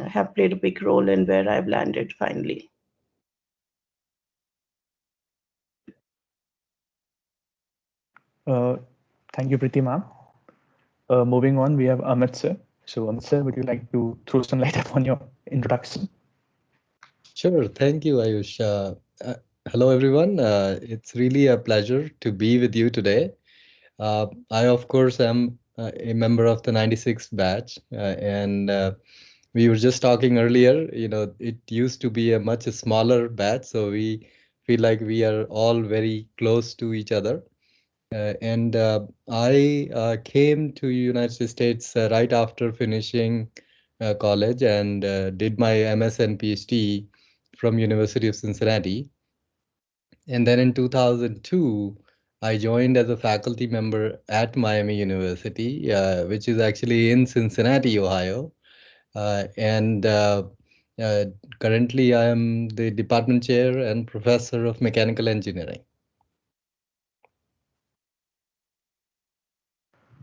have played a big role in where I've landed finally. Thank you, Preeti ma'am. Moving on, we have Amit sir. So Amit sir, would you like to throw some light upon your introduction? Sure. Thank you, Ayush. Hello, everyone. It's really a pleasure to be with you today. I, of course, am a member of the 96 batch, and we were just talking earlier. It used to be a much smaller batch, so we feel like we are all very close to each other. And I came to United States right after finishing college and did my MS and PhD from University of Cincinnati. And then in 2002, I joined as a faculty member at Miami University, which is actually in Cincinnati, Ohio. And uh, currently, I am the department chair and professor of mechanical engineering.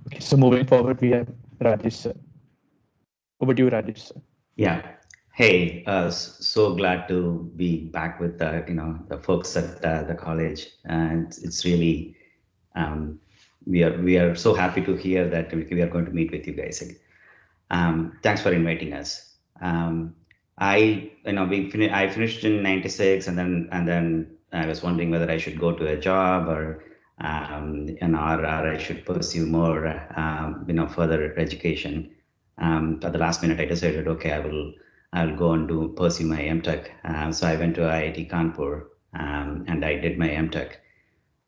Okay, so moving forward, we have Rajesh sir. Over to you, Rajesh sir. Yeah. Hey, so glad to be back with the folks at the college, and it's really we are so happy to hear that we are going to meet with you guys. Thanks for inviting us. I finished in '96, and then I was wondering whether I should go to a job or I should pursue more further education. At the last minute, I decided, okay, I'll go and pursue my MTech. So I went to IIT Kanpur, and I did my MTech.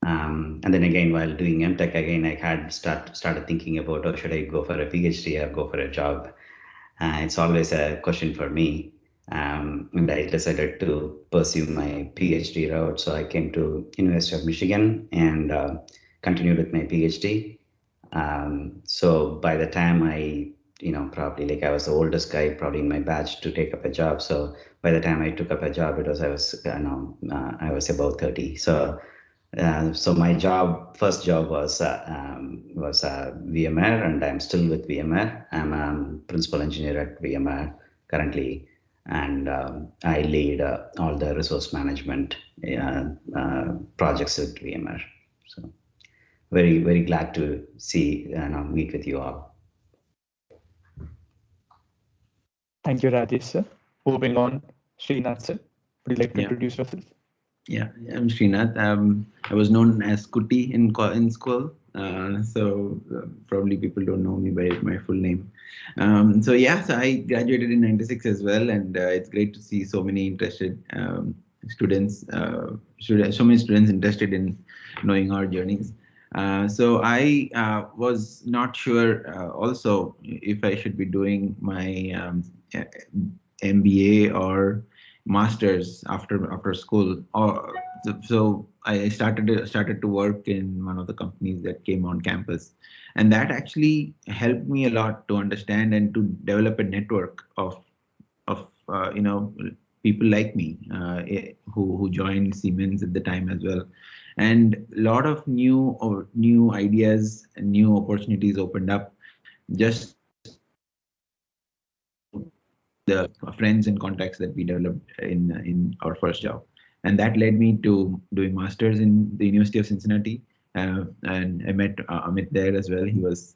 And then again, while doing MTech, again I had started thinking about, oh, should I go for a PhD or go for a job? It's always a question for me. And I decided to pursue my PhD route. So I came to University of Michigan and continued with my PhD. So by the time probably like I was the oldest guy probably in my batch to take up a job. So by the time I took up a job, I was about 30. So my first job was VMware, and I'm still with VMware. I'm a principal engineer at VMware currently, and I lead all the resource management projects at VMware. So very glad to meet with you all. Thank you, Rajesh sir. Moving on, Srinath sir, would you like to Yeah. introduce yourself? Yeah, I'm Srinath. I was known as Kuti in school, so probably people don't know me by my full name. So I graduated in '96 as well, and it's great to see so many interested students, so many students interested in knowing our journeys. So I was not sure also if I should be doing my MBA or masters after school. Or so I started to work in one of the companies that came on campus, and that actually helped me a lot to understand and to develop a network of people like me who joined Siemens at the time as well, and a lot of new ideas and new opportunities opened up just the friends and contacts that we developed in our first job, and that led me to doing masters in the University of Cincinnati, and I met Amit there as well. He was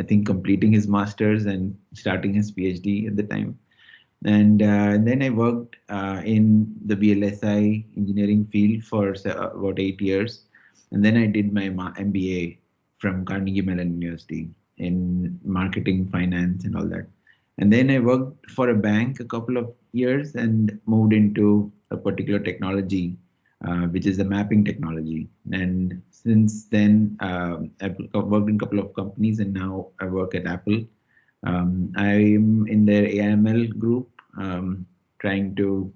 I think completing his masters and starting his PhD at the time, and then I worked in the BLSI engineering field for about 8 years, and then I did my MBA from Carnegie Mellon University in marketing, finance, and all that. And then I worked for a bank a couple of years and moved into a particular technology, which is the mapping technology. And since then, I've worked in a couple of companies, and now I work at Apple. I'm in their AIML group, trying to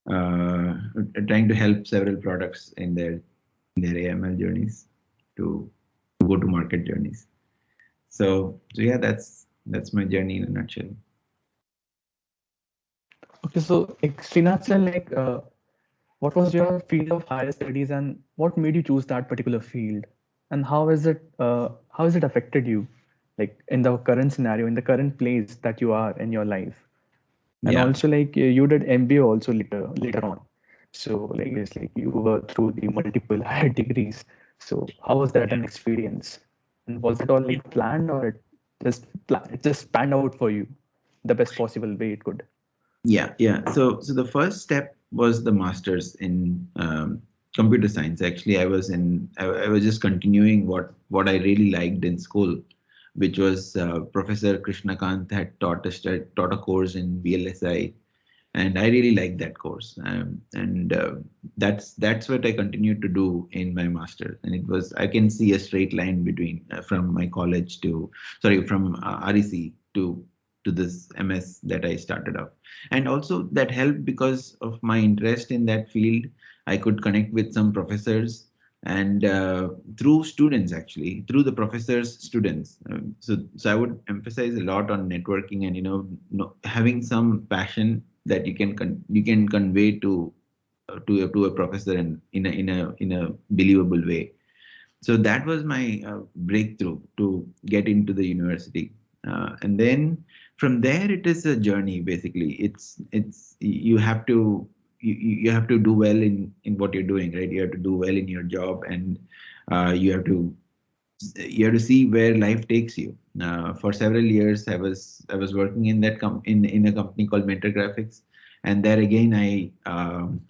help several products in their AML journeys to go to market journeys. So yeah, that's my journey in a nutshell. Okay, so Srinath sir, what was your field of higher studies and what made you choose that particular field? And how has it affected you, like in the current scenario, in the current place that you are in your life? And Yeah. also like you did MBA also later on. So like it's like you were through the multiple higher degrees. So how was that an experience? And was it all like planned, or it just panned out for you the best possible way it could? Yeah. So the first step was the master's in computer science. Actually, I was just continuing what I really liked in school, which was Professor Krishnakant had taught a course in VLSI, and I really liked that course. And that's what I continued to do in my master's. And it was, I can see a straight line between from my college to, sorry, from REC to this MS that I started off. And also that helped because of my interest in that field. I could connect with some professors, and through students, actually through the professors students. So I would emphasize a lot on networking, and having some passion that you can convey to a professor, and in a believable way. So that was my breakthrough to get into the university. And then from there, it is a journey. Basically, it's you have to you have to do well in what you're doing, right? You have to do well in your job, and you have to see where life takes you. For several years, I was working in in a company called Mentor Graphics, and there again I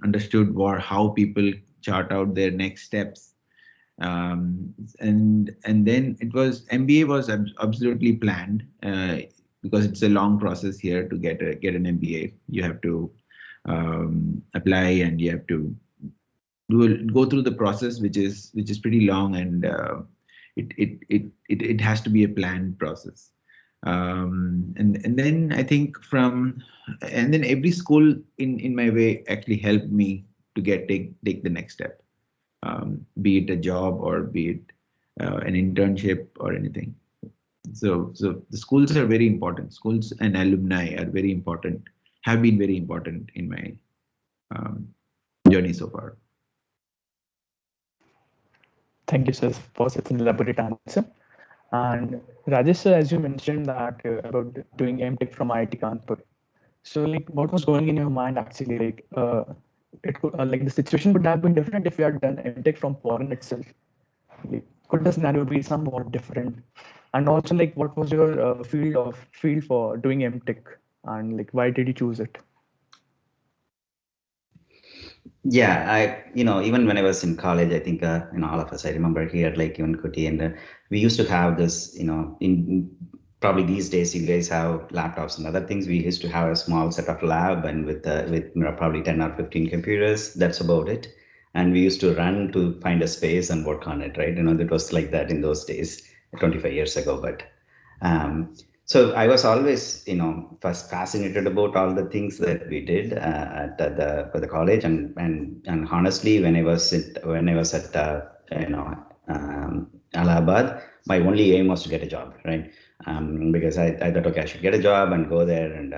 understood how people chart out their next steps. And then it was MBA was absolutely planned, because it's a long process here to get an MBA. You have to apply, and you have to go through the process, which is pretty long, and it has to be a planned process. And then I think and then every school in my way actually helped me to take the next step, be it a job or be it an internship or anything. So the schools are very important. Schools and alumni are very important, have been very important in my um, journey so far. Thank you, sir, for such an elaborate answer. And Rajesh, sir, as you mentioned that about doing MTech from IIT Kanpur. So, like, what was going in your mind actually? Like, it could like the situation would have been different if you had done MTech from foreign itself. Like, could the scenario be somewhat different? And also, like, what was your field for doing MTech, and like, why did you choose it? Yeah, even when I was in college, I think, all of us, I remember here, like even Kuti, and we used to have this, in probably these days, you guys have laptops and other things. We used to have a small set of lab, and with probably 10 or 15 computers. That's about it. And we used to run to find a space and work on it, right? It was like that in those days, 25 years ago. But um, so I was always, first fascinated about all the things that we did for the college, and honestly, when I was at Allahabad, my only aim was to get a job, right? Because I thought, okay, I should get a job and go there, and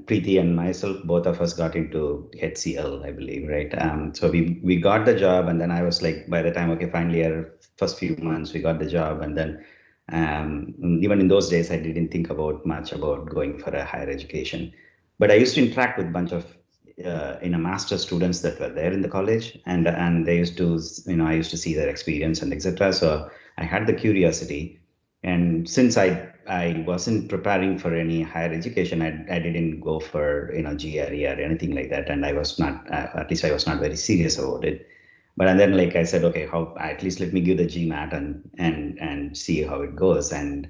Preeti and myself, both of us got into HCL, I believe, right? So we got the job, and then I was like, by the time, okay, finally, first few months, we got the job, and then even in those days, I didn't think about much about going for a higher education. But I used to interact with a bunch of master students that were there in the college, and they used to, I used to see their experience and etc. So I had the curiosity, and since I wasn't preparing for any higher education, I didn't go for GRE or anything like that, and I was not, at least I was not very serious about it. But then, like I said, okay, how at least let me give the GMAT and see how it goes. And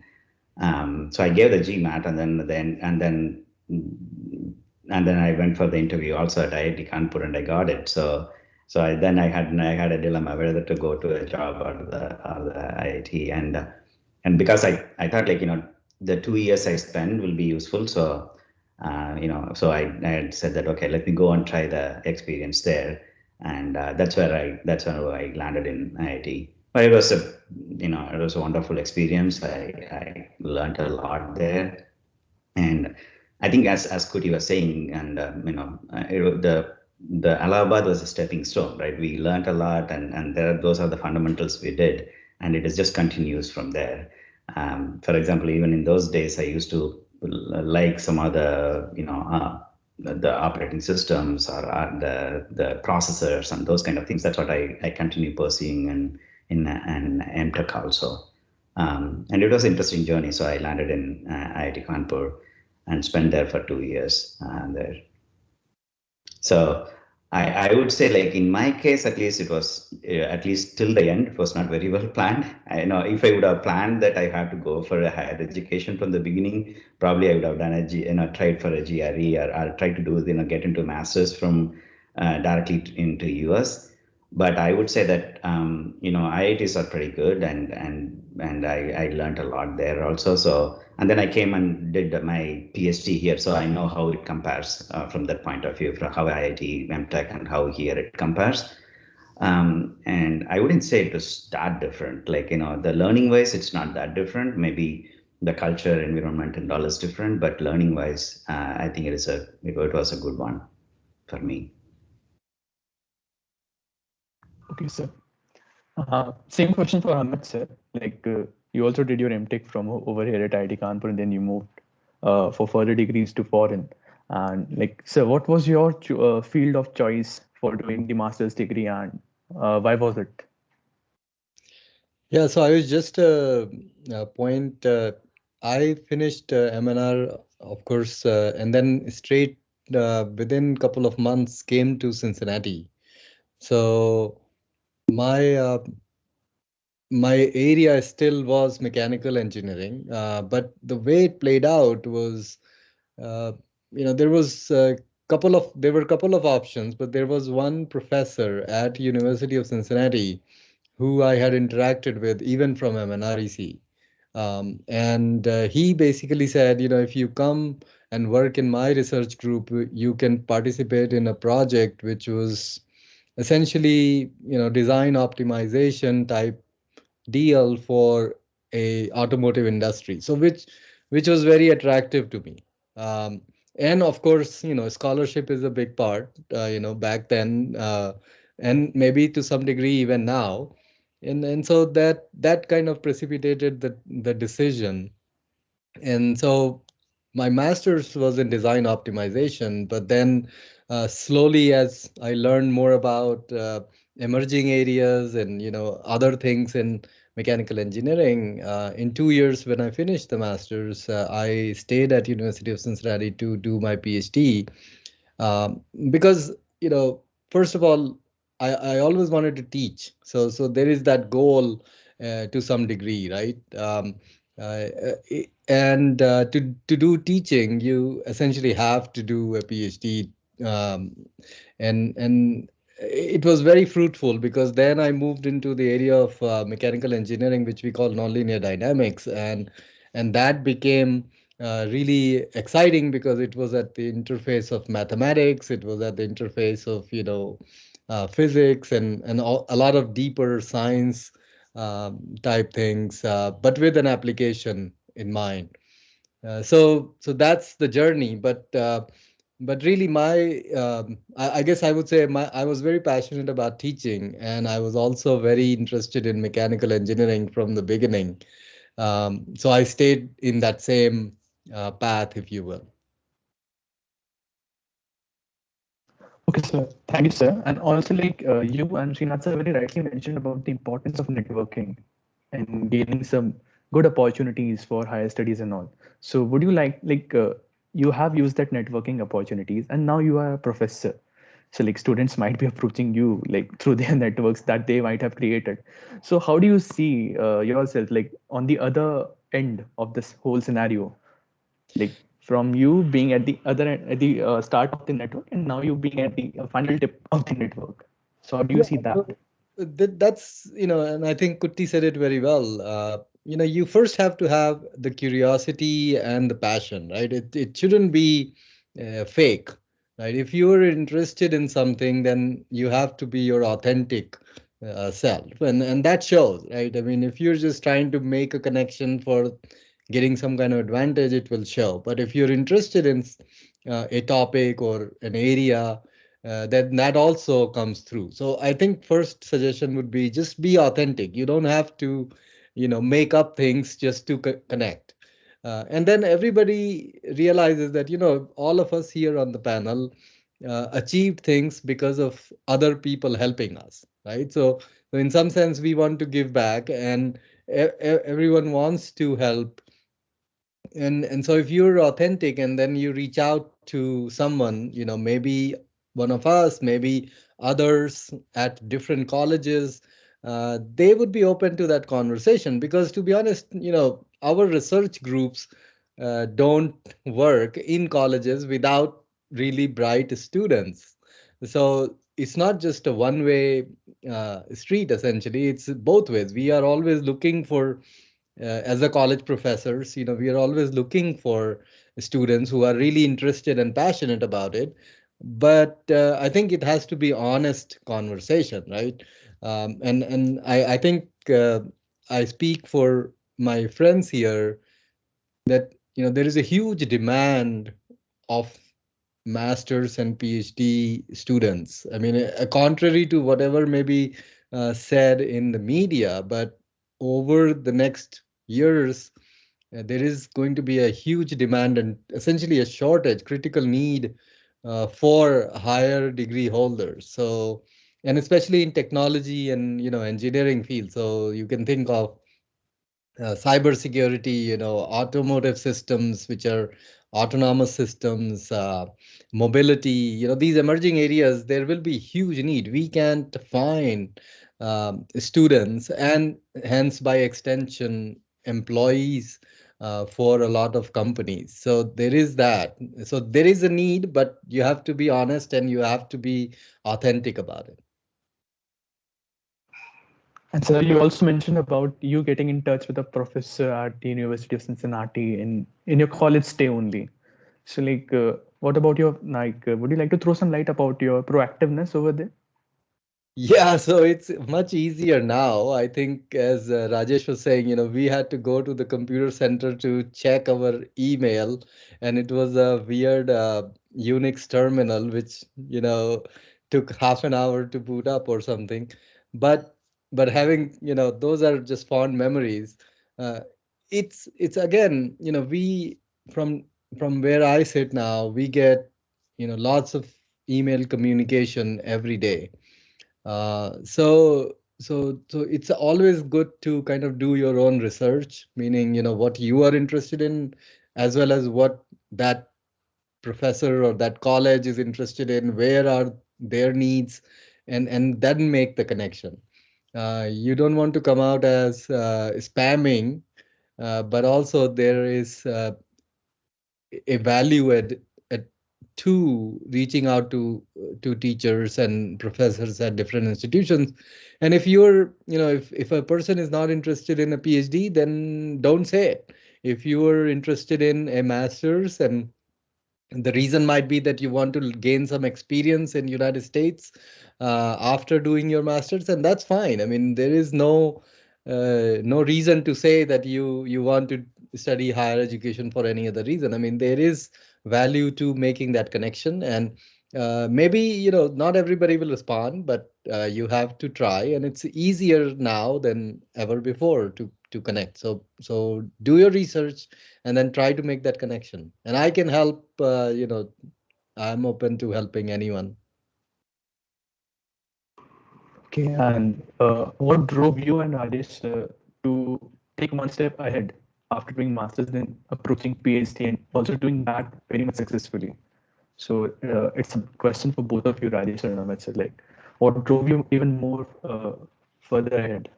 so I gave the GMAT, and then I went for the interview also at IIT Kanpur, and I got it. So I had a dilemma whether to go to a job or the IIT, and because I thought, like, the 2 years I spend will be useful. So I had said that, okay, let me go and try the experience there, and that's when I landed in IIT. But it was a wonderful experience. I learned a lot there, and I think, as Kuti was saying, and the Allahabad was a stepping stone, right? We learned a lot, and those are the fundamentals we did, and it is just continues from there. For example, even in those days, I used to like some other, the operating systems or the processors and those kind of things. That's what I continue pursuing in an MTech also. And it was an interesting journey. So I landed in IIT Kanpur and spent there for 2 years there. So I would say, like in my case, at least it was at least till the end, it was not very well planned. I know if I would have planned that I had to go for a higher education from the beginning, probably I would have done tried for a GRE or tried to do, get into masters from directly into US. But I would say that IITs are pretty good, and I learned a lot there also. So and then I came and did my PhD here, so I know how it compares from that point of view, from how IIT, MTech, and how here it compares. And I wouldn't say it was that different. Like the learning wise, it's not that different. Maybe the culture, environment, and all is different, but learning wise, I think it was a good one for me. Okay, sir. Same question for Ahmed, sir. Like you also did your MTech from over here at IIT Kanpur, and then you moved for further degrees to foreign. And like, sir, what was your field of choice for doing the master's degree, and why was it? Yeah, so I was just a point. I finished MNR, of course, and then straight within a couple of months came to Cincinnati. So my my area still was mechanical engineering, but the way it played out was, uh, there was there were a couple of options, but there was one professor at University of Cincinnati who I had interacted with even from MNREC. And he basically said, if you come and work in my research group, you can participate in a project which was essentially, design optimization type deal for a automotive industry. So which was very attractive to me. Um, and of course, scholarship is a big part, back then, and maybe to some degree even now. And so that kind of precipitated the decision. And so my master's was in design optimization, but then slowly as I learned more about emerging areas and other things in mechanical engineering, in 2 years when I finished the master's, I stayed at University of Cincinnati to do my PhD, because first of all, I always wanted to teach. So there is that goal to some degree, right? Uh, and to do teaching, you essentially have to do a PhD, um, and it was very fruitful because then I moved into the area of mechanical engineering, which we call nonlinear dynamics, and that became really exciting because it was at the interface of mathematics, it was at the interface of physics and a lot of deeper science type things, but with an application in mind. So that's the journey. But really, I guess I would say I was very passionate about teaching, and I was also very interested in mechanical engineering from the beginning. So I stayed in that same path, if you will. Okay, sir. Thank you, sir. And also, like you and Srinath sir very rightly mentioned about the importance of networking and gaining some good opportunities for higher studies and all. So, would you like you have used that networking opportunities, and now you are a professor. So, like students might be approaching you like through their networks that they might have created. So, how do you see yourself like on the other end of this whole scenario? Like from you being at the other end, at the start of the network, and now you being at the final tip of the network. So how do you Yeah, see so that? that's, and I think Kutti said it very well. You first have to have the curiosity and the passion, right? It shouldn't be fake, right? If you're interested in something, then you have to be your authentic self, and that shows, right? I mean, if you're just trying to make a connection for getting some kind of advantage, it will show. But if you're interested in a topic or an area, then that also comes through. So I think first suggestion would be just be authentic. You don't have to, make up things just to connect. And then everybody realizes that, all of us here on the panel achieved things because of other people helping us, right? So in some sense, we want to give back, and everyone wants to help. And so if you're authentic and then you reach out to someone, maybe one of us, maybe others at different colleges, they would be open to that conversation, because to be honest, our research groups don't work in colleges without really bright students. So it's not just a one way street. Essentially, it's both ways. We are always looking for, as a college professors, we are always looking for students who are really interested and passionate about it. But I think it has to be honest conversation, right? And I think I speak for my friends here that there is a huge demand of masters and PhD students. I mean, contrary to whatever may be said in the media, but over the next years, there is going to be a huge demand and essentially a shortage, critical need for higher degree holders. So, and especially in technology and engineering field. So you can think of cybersecurity, automotive systems, which are autonomous systems, mobility, these emerging areas, there will be huge need. We can't find students, and hence by extension, employees for a lot of companies. So there is that. So there is a need, but you have to be honest and you have to be authentic about it. And sir, you also mentioned about you getting in touch with a professor at the University of Cincinnati in your college stay only. So, like, what about your would you like to throw some light about your proactiveness over there? Yeah, so it's much easier now. I think, as Rajesh was saying, we had to go to the computer center to check our email, and it was a weird Unix terminal, which, took half an hour to boot up or something. But but having, those are just fond memories. Uh, it's again, we from from where I sit now, we get, lots of email communication every day. So it's always good to kind of do your own research, meaning, what you are interested in, as well as what that professor or that college is interested in, where are their needs, and then make the connection. You don't want to come out as spamming, but also there is a value at to reaching out to teachers and professors at different institutions. And if you're, if a person is not interested in a PhD, then don't say it. If you are interested in a master's, and the reason might be that you want to gain some experience in United States after doing your masters, and that's fine. I mean, there is no reason to say that you want to study higher education for any other reason. I mean, there is value to making that connection, and maybe, not everybody will respond, but you have to try, and it's easier now than ever before to connect. So do your research and then try to make that connection. And I can help, I'm open to helping anyone. Okay, and what drove you and Rajesh to take one step ahead after doing masters, then approaching PhD, and also doing that very much successfully? So it's a question for both of you, Rajesh and Amit. So, like, what drove you even more further ahead?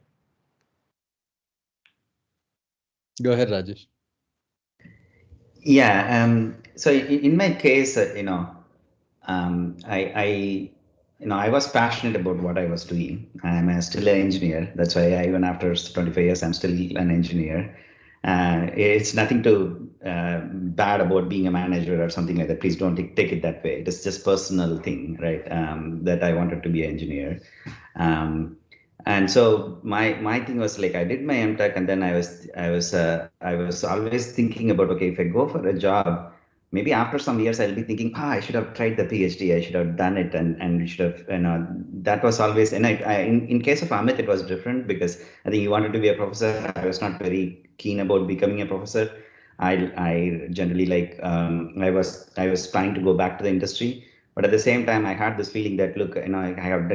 Go ahead, Rajesh. Yeah. So in my case, I was passionate about what I was doing. Still an engineer. That's why even after 25 years, I'm still an engineer. It's nothing to bad about being a manager or something like that. Please don't take it that way. It's just personal thing, right? That I wanted to be an engineer. And so my thing was like I did my MTech, and then I was always thinking about, okay, if I go for a job, maybe after some years I'll be thinking, I should have tried the PhD, I should have done it, and should have, that was always. And in case of Amit, it was different because I think he wanted to be a professor. I was not very keen about becoming a professor. I generally like I was planning to go back to the industry, but at the same time I had this feeling that look, I have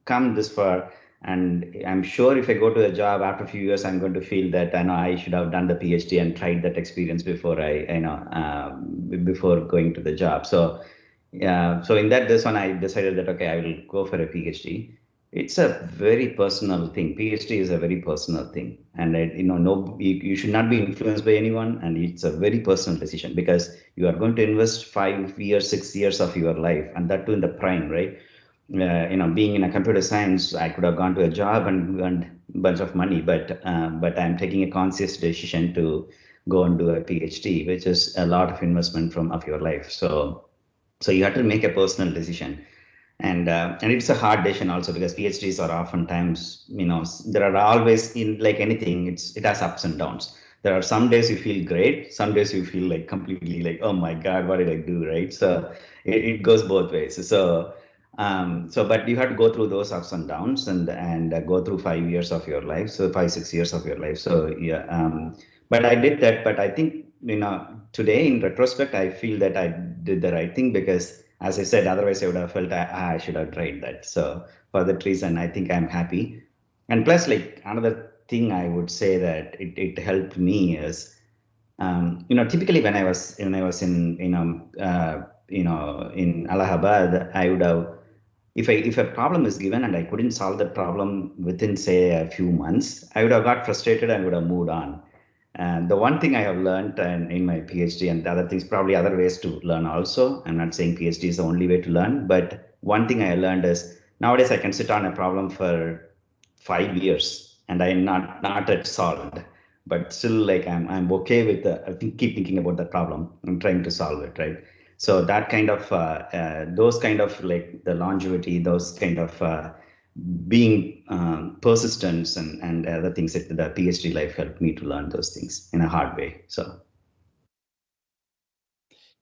come this far, and I'm sure if I go to a job after a few years, I'm going to feel that I know I should have done the PhD and tried that experience before before going to the job. So yeah, so in that this one I decided that okay, I will go for a PhD. It's a very personal thing. PhD is a very personal thing, and no, you should not be influenced by anyone, and it's a very personal decision because you are going to invest 5 years, 6 years of your life, and that too in the prime, right? Being in a computer science, I could have gone to a job and earned a bunch of money, but I'm taking a conscious decision to go and do a PhD, which is a lot of investment of your life. So you have to make a personal decision, and it's a hard decision also because PhDs are oftentimes, there are always, in like anything, it has ups and downs. There are some days you feel great, some days you feel like completely like, oh my god, what did I do, right? So it goes both ways. But you have to go through those ups and downs, and go through 5 years of your life, so 5 6 years of your life. So yeah, but I did that. But I think, today in retrospect, I feel that I did the right thing because, as I said, otherwise I would have felt I should have tried that. So for that reason, I think I'm happy. And plus, like another thing I would say that it helped me is, typically when I was in in Allahabad, I would have, if a problem is given and I couldn't solve that problem within say a few months, I would have got frustrated and would have moved on. And the one thing I have learned in my PhD, and the other things, probably other ways to learn also. I'm not saying PhD is the only way to learn, but one thing I learned is nowadays I can sit on a problem for 5 years and I'm not yet solved, but still like I'm okay with I think keep thinking about the problem and trying to solve it, right? So that kind of those kind of like the longevity, those kind of being persistence and other things that the PhD life helped me to learn those things in a hard way. So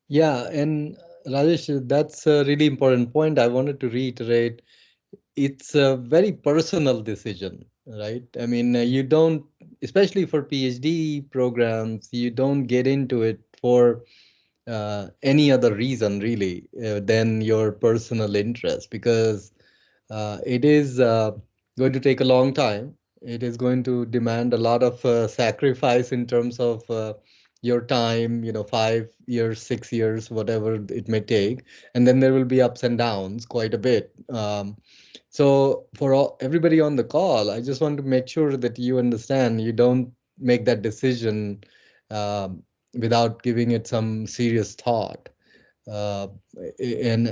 Yeah, and Rajesh, that's a really important point. I wanted to reiterate. It's a very personal decision, right? I mean, you don't, especially for PhD programs, you don't get into it for any other reason really than your personal interest, because it is going to take a long time. It is going to demand a lot of sacrifice in terms of your time, 5 years, 6 years, whatever it may take. And then there will be ups and downs quite a bit. So for everybody on the call, I just want to make sure that you understand you don't make that decision without giving it some serious thought. Uh, and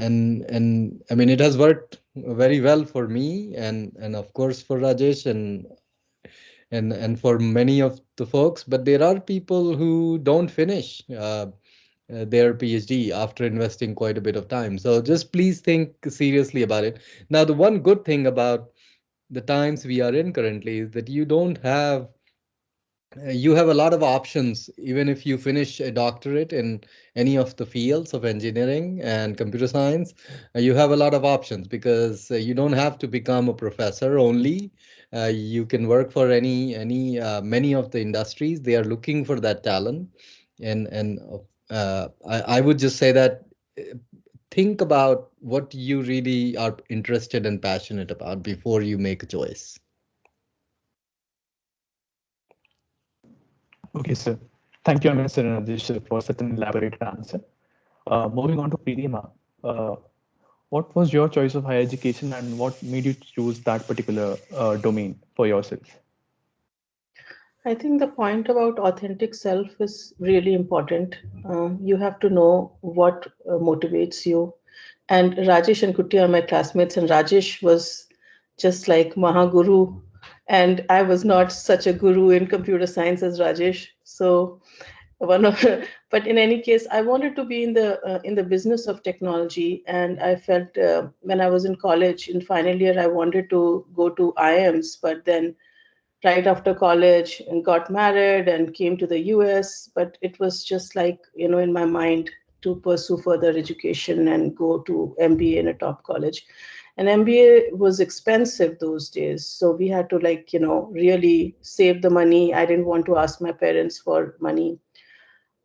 I mean, it has worked very well for me, and of course for Rajesh, and for many of the folks. But there are people who don't finish their PhD after investing quite a bit of time. So just please think seriously about it. Now, the one good thing about the times we are in currently is that you have a lot of options. Even if you finish a doctorate in any of the fields of engineering and computer science, you have a lot of options, because you don't have to become a professor only. You can work for any many of the industries. They are looking for that talent. And I would just say that uh, think about what you really are interested and passionate about before you make a choice. Okay, sir. Thank you, Mr. Rajesh, for such an elaborate answer. Moving on to Pridima, uh, what was your choice of higher education and what made you choose that particular domain for yourself? I think the point about authentic self is really important. You have to know what motivates you. And Rajesh and Kutti are my classmates, and Rajesh was just like Mahaguru, and I was not such a guru in computer science as Rajesh. So one of, but in any case, I wanted to be in the business of technology, and I felt when I was in college in final year, I wanted to go to IIMs, but then right after college and got married and came to the US. But it was just like, in my mind to pursue further education and go to MBA in a top college. And MBA was expensive those days. So we had to really save the money. I didn't want to ask my parents for money.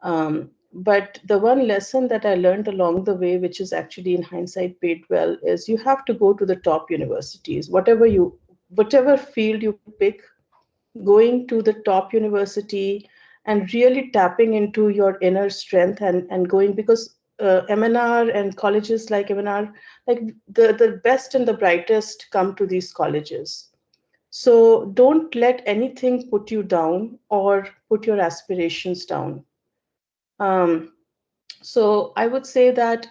But the one lesson that I learned along the way, which is actually in hindsight paid well, is you have to go to the top universities. Whatever field you pick, going to the top university and really tapping into your inner strength and going, because MNR and colleges like MNR, like the best and the brightest come to these colleges. So don't let anything put you down or put your aspirations down. Um, so I would say that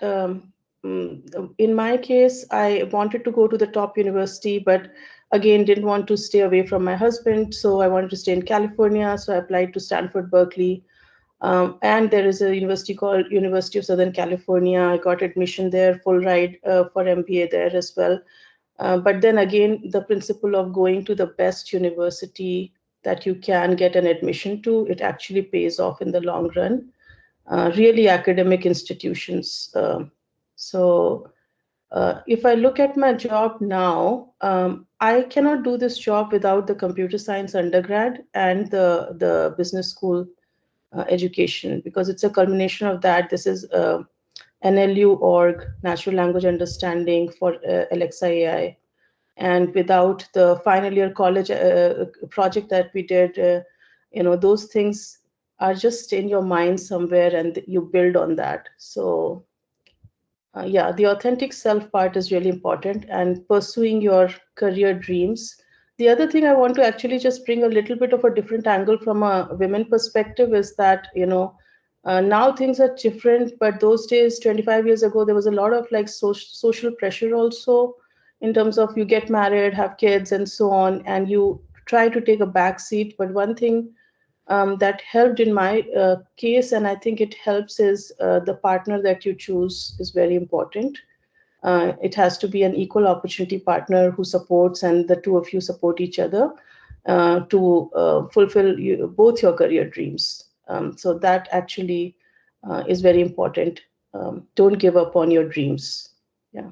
in my case, I wanted to go to the top university, but again, didn't want to stay away from my husband. So I wanted to stay in California. So I applied to Stanford, Berkeley. And there is a university called University of Southern California. I got admission there, full ride for MBA there as well. But then again, the principle of going to the best university that you can get an admission to, it actually pays off in the long run. Really academic institutions. If I look at my job now, I cannot do this job without the computer science undergrad and the business school education, because it's a culmination of that. This is NLU org, Natural Language Understanding for Alexa AI. And without the final year college project that we did, those things are just in your mind somewhere and you build on that. So yeah, the authentic self part is really important, and pursuing your career dreams. The other thing I want to actually just bring a little bit of a different angle from a women perspective is that, now things are different, but those days, 25 years ago, there was a lot of like social pressure also, in terms of you get married, have kids, and so on, and you try to take a back seat. But one thing that helped in my case, and I think it helps, is the partner that you choose is very important. It has to be an equal opportunity partner who supports, and the two of you support each other to fulfill both your career dreams. So that actually is very important. Don't give up on your dreams. Yeah.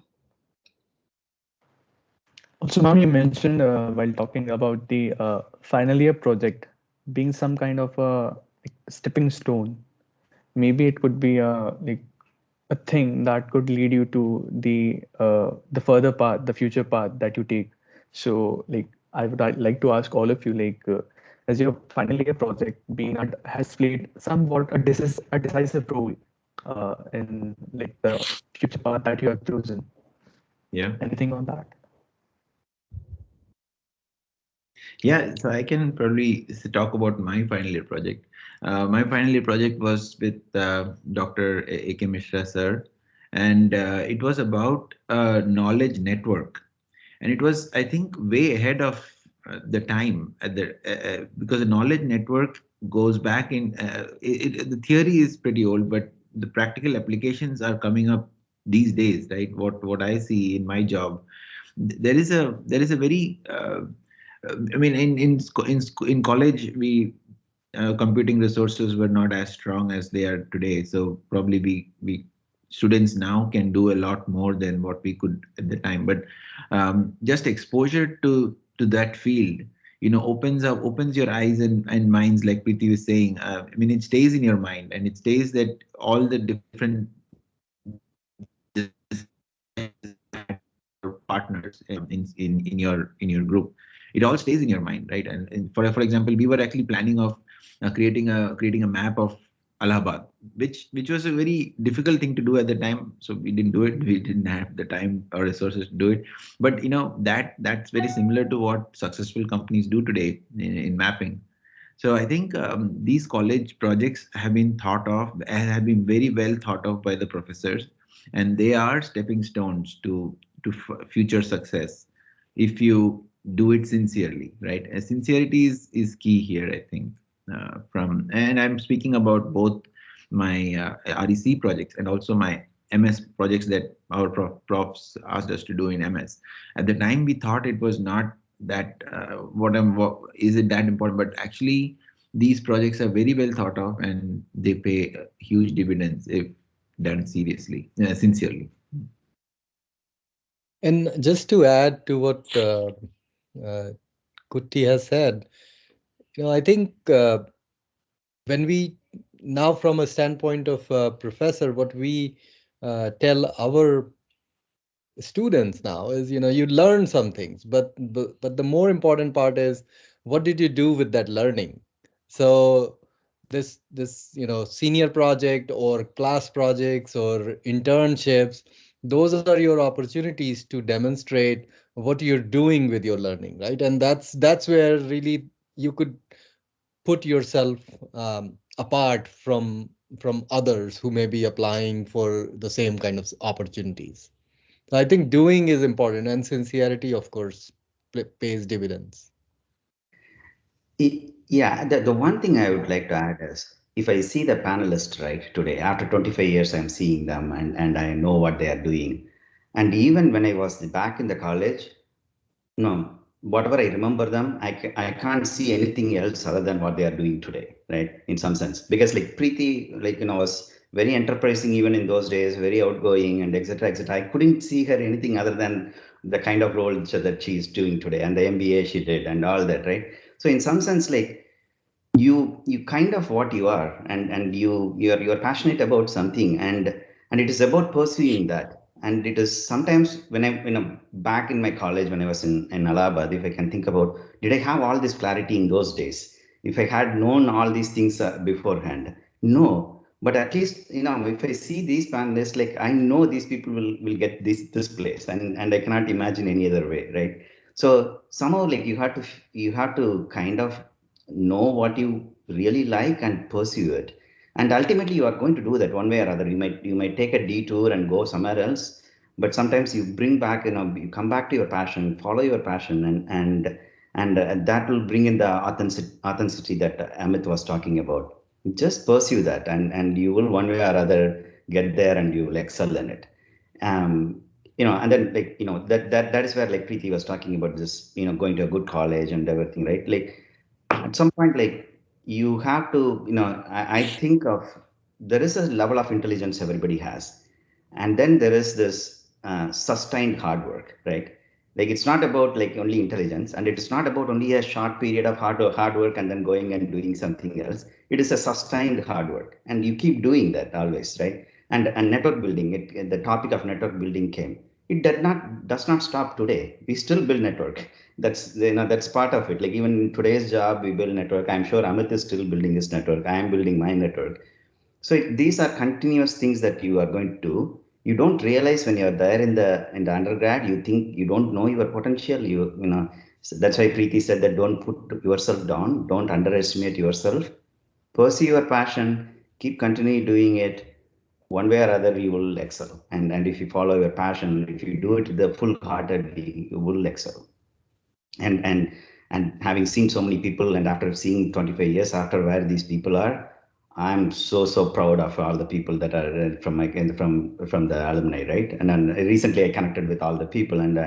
Also, ma'am, you mentioned while talking about the final year project being some kind of a stepping stone. Maybe it could be a thing that could lead you to the further path, the future path that you take. So, like, I'd like to ask all of you, as your final year project being has played somewhat a decisive role in like the future path that you have chosen. Yeah. Anything on that? Yeah, so I can probably talk about my final year project. My final year project was with Dr. A.K. Mishra sir, and it was about a knowledge network, and it was, I think, way ahead of the time at because the knowledge network goes back in. The theory is pretty old, but the practical applications are coming up these days, right? What I see in my job, there is a very I mean, in college, computing resources were not as strong as they are today. So probably we students now can do a lot more than what we could at the time. But just exposure to that field, opens your eyes and minds, like Preeti was saying. I mean, it stays in your mind, and it stays that all the different partners in your group, it all stays in your mind, right? And for example, we were actually planning of creating a map of Allahabad, which was a very difficult thing to do at the time, so we didn't do it. We didn't have the time or resources to do it. But that's very similar to what successful companies do today in mapping. So I think these college projects have been thought of, have been very well thought of by the professors, and they are stepping stones to future success if you do it sincerely, right? Sincerity is key here, I think. And I'm speaking about both my REC projects and also my MS projects that our profs asked us to do in MS. At the time, we thought it was not that is it that important, but actually these projects are very well thought of, and they pay huge dividends if done seriously, sincerely. And just to add to what uh, Kutti has said, I think when we now from a standpoint of professor, what we tell our students now is, you learn some things, but the more important part is what did you do with that learning. So this senior project or class projects or internships, those are your opportunities to demonstrate what you're doing with your learning, right? And that's where really you could put yourself apart from others who may be applying for the same kind of opportunities. So I think doing is important, and sincerity, of course, pays dividends. Yeah, the one thing I would like to add is if I see the panelists right today, after 25 years, I'm seeing them and I know what they are doing. And even when I was back in the college, no, whatever I remember them, I can't see anything else other than what they are doing today, right? In some sense, because like Preeti, like was very enterprising even in those days, very outgoing and etc. etc. I couldn't see her anything other than the kind of role that she's doing today and the MBA she did and all that, right? So in some sense, like you kind of what you are and you're passionate about something and it is about pursuing that and it is sometimes when I back in my college when I was in Allahabad, if I can think about did I have all this clarity in those days if I had known all these things beforehand, no, but at least if I see these panelists, like I know these people will get this place and I cannot imagine any other way, right? So somehow like you have to kind of know what you really like and pursue it, and ultimately you are going to do that one way or other. You might take a detour and go somewhere else, but sometimes you bring back, you come back to your passion, follow your passion, and that will bring in the authenticity that Amit was talking about. Just pursue that and you will one way or other get there and you will excel in it. um and then like that is where like Preeti was talking about this, going to a good college and everything, right? Like at some point, like you have to, I think of there is a level of intelligence everybody has, and then there is this sustained hard work, right? Like it's not about like only intelligence, and it is not about only a short period of hard work and then going and doing something else. It is a sustained hard work, and you keep doing that always, right? And network building, the topic of network building came. It does not stop today. We still build network. That's part of it. Like even in today's job we build network. I'm sure Amit is still building his network. I am building my network. So these are continuous things that you are going to do. You don't realize when you're there in the undergrad. You think you don't know your potential. So that's why Preeti said that don't put yourself down, don't underestimate yourself, pursue your passion, keep continue doing it. One way or other you will excel, and if you follow your passion, if you do it the full heartedly, you will excel. And and and having seen so many people, and after seeing 25 years after where these people are, I'm so proud of all the people that are from my from the alumni, right? And then recently I connected with all the people, and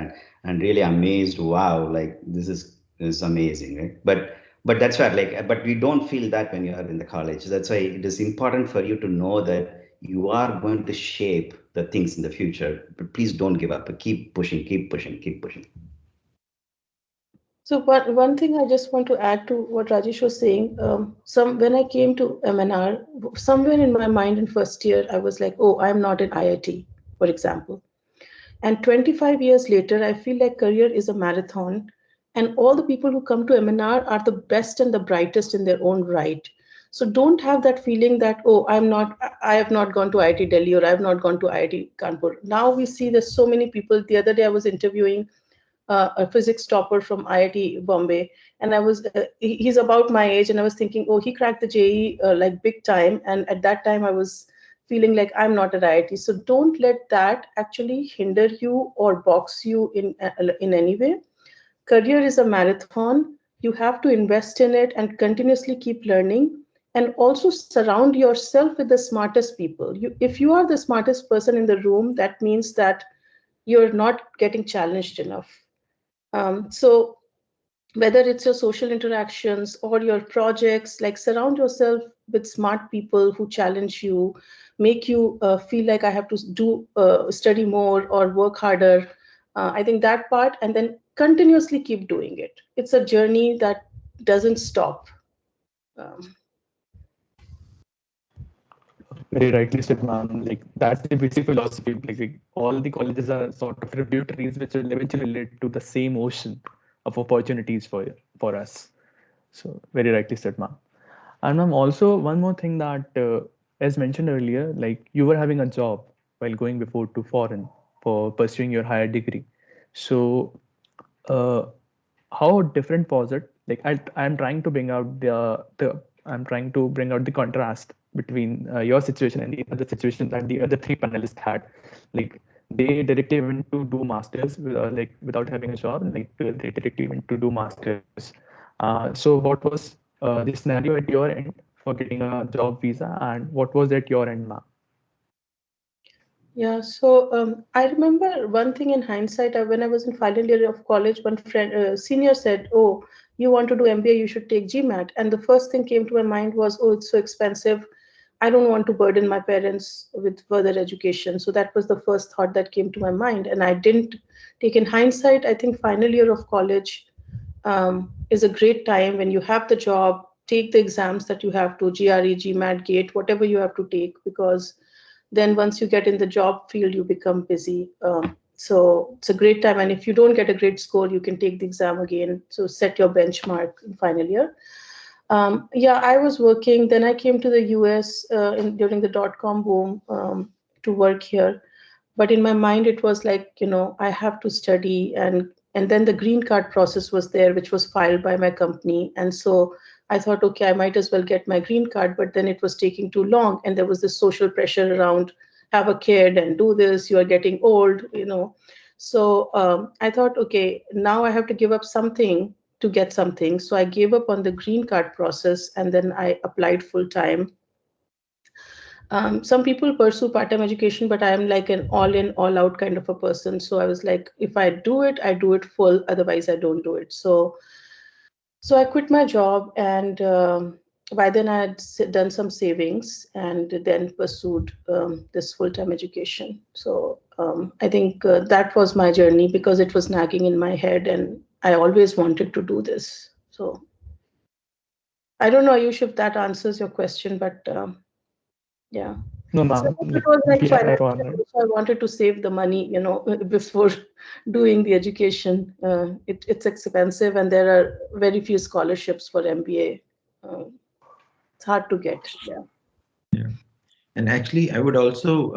really amazed. Wow, like this is amazing, right? But that's where like, but we don't feel that when you are in the college. That's why it is important for you to know that you are going to shape the things in the future, but please don't give up. Keep pushing, keep pushing, keep pushing. So one thing I just want to add to what Rajesh was saying, some when I came to MNR, somewhere in my mind in first year, I was like, oh, I'm not in IIT, for example. And 25 years later, I feel like career is a marathon, and all the people who come to MNR are the best and the brightest in their own right. So don't have that feeling that, oh, I have not gone to IIT Delhi or I have not gone to IIT Kanpur. Now we see there's so many people. The other day I was interviewing a physics topper from IIT Bombay, and he's about my age, and I was thinking, oh, he cracked the JEE like big time, and at that time I was feeling like I'm not at IIT. So don't let that actually hinder you or box you in any way. Career is a marathon. You have to invest in it and continuously keep learning, and also surround yourself with the smartest people. If you are the smartest person in the room, that means that you're not getting challenged enough. So whether it's your social interactions or your projects, like surround yourself with smart people who challenge you, make you feel like I have to do study more or work harder. I think that part, and then continuously keep doing it. It's a journey that doesn't stop. Um, Very rightly said, ma'am. Like that's the basic philosophy. Like all the colleges are sort of tributaries, which will eventually lead to the same ocean of opportunities for us. So very rightly said, ma'am. And ma'am, also one more thing that, as mentioned earlier, like you were having a job while going before to foreign for pursuing your higher degree. So, uh, how different was it? Like I'm trying to bring out the I'm trying to bring out the contrast between your situation and the other situation that the other three panelists had. Like they directly went to do masters like without having a job. Like they directly went to do masters. So what was the scenario at your end for getting a job visa, and what was at your end, ma'am? Yeah, so I remember one thing in hindsight. When I was in final year of college, one friend, senior said, "Oh, you want to do MBA? You should take GMAT." And the first thing came to my mind was, "Oh, it's so expensive. I don't want to burden my parents with further education." So that was the first thought that came to my mind, and I didn't take. In hindsight, I think final year of college is a great time when you have the job. Take the exams that you have to, GRE, GMAT, GATE, whatever you have to take, because then once you get in the job field you become busy. So it's a great time, and if you don't get a great score you can take the exam again, so set your benchmark in final year. Yeah, I was working, then I came to the US during the dot-com boom, to work here. But in my mind it was like, I have to study, and then the green card process was there, which was filed by my company. And so I thought, okay, I might as well get my green card, but then it was taking too long, and there was this social pressure around, have a kid and do this, you are getting old. So I thought, okay, now I have to give up something to get something. So I gave up on the green card process, and then I applied full time. Some people pursue part-time education, but I'm like an all-in, all-out kind of a person. So I was like, if I do it, I do it full. Otherwise, I don't do it. So I quit my job, and by then I had done some savings, and then pursued this full-time education. So I think that was my journey, because it was nagging in my head, and I always wanted to do this. So I don't know, Ayush, if that answers your question, but yeah. No, So ma'am. it Like was like we are financial. all right. So I wanted to save the money, before doing the education. It's expensive, and there are very few scholarships for MBA. It's hard to get. Yeah. Yeah. And actually, I would also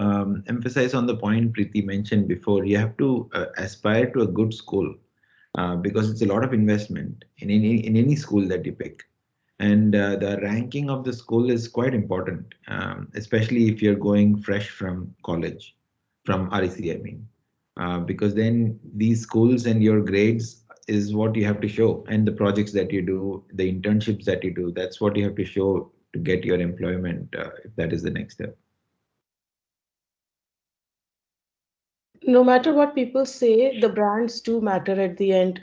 emphasize on the point Preeti mentioned before. You have to aspire to a good school because it's a lot of investment in any school that you pick. And the ranking of the school is quite important, especially if you're going fresh from college, from REC, I mean, because then these schools and your grades is what you have to show, and the projects that you do, the internships that you do, that's what you have to show to get your employment, if that is the next step. No matter what people say, the brands do matter at the end.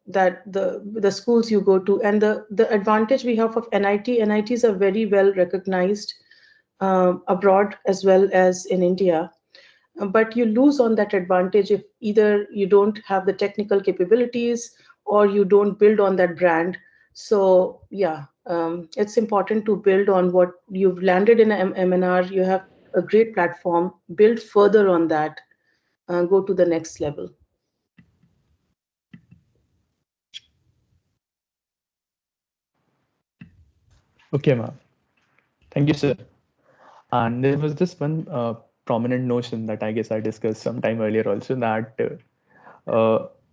That the schools you go to, and the advantage we have of NITs are very well recognized abroad as well as in India. But you lose on that advantage if either you don't have the technical capabilities, or you don't build on that brand. So yeah, it's important to build on what you've landed in a MNR. You have a great platform, build further on that, go to the next level. Okay, ma'am. Thank you, sir. And there was this one prominent notion that I guess I discussed sometime earlier also, that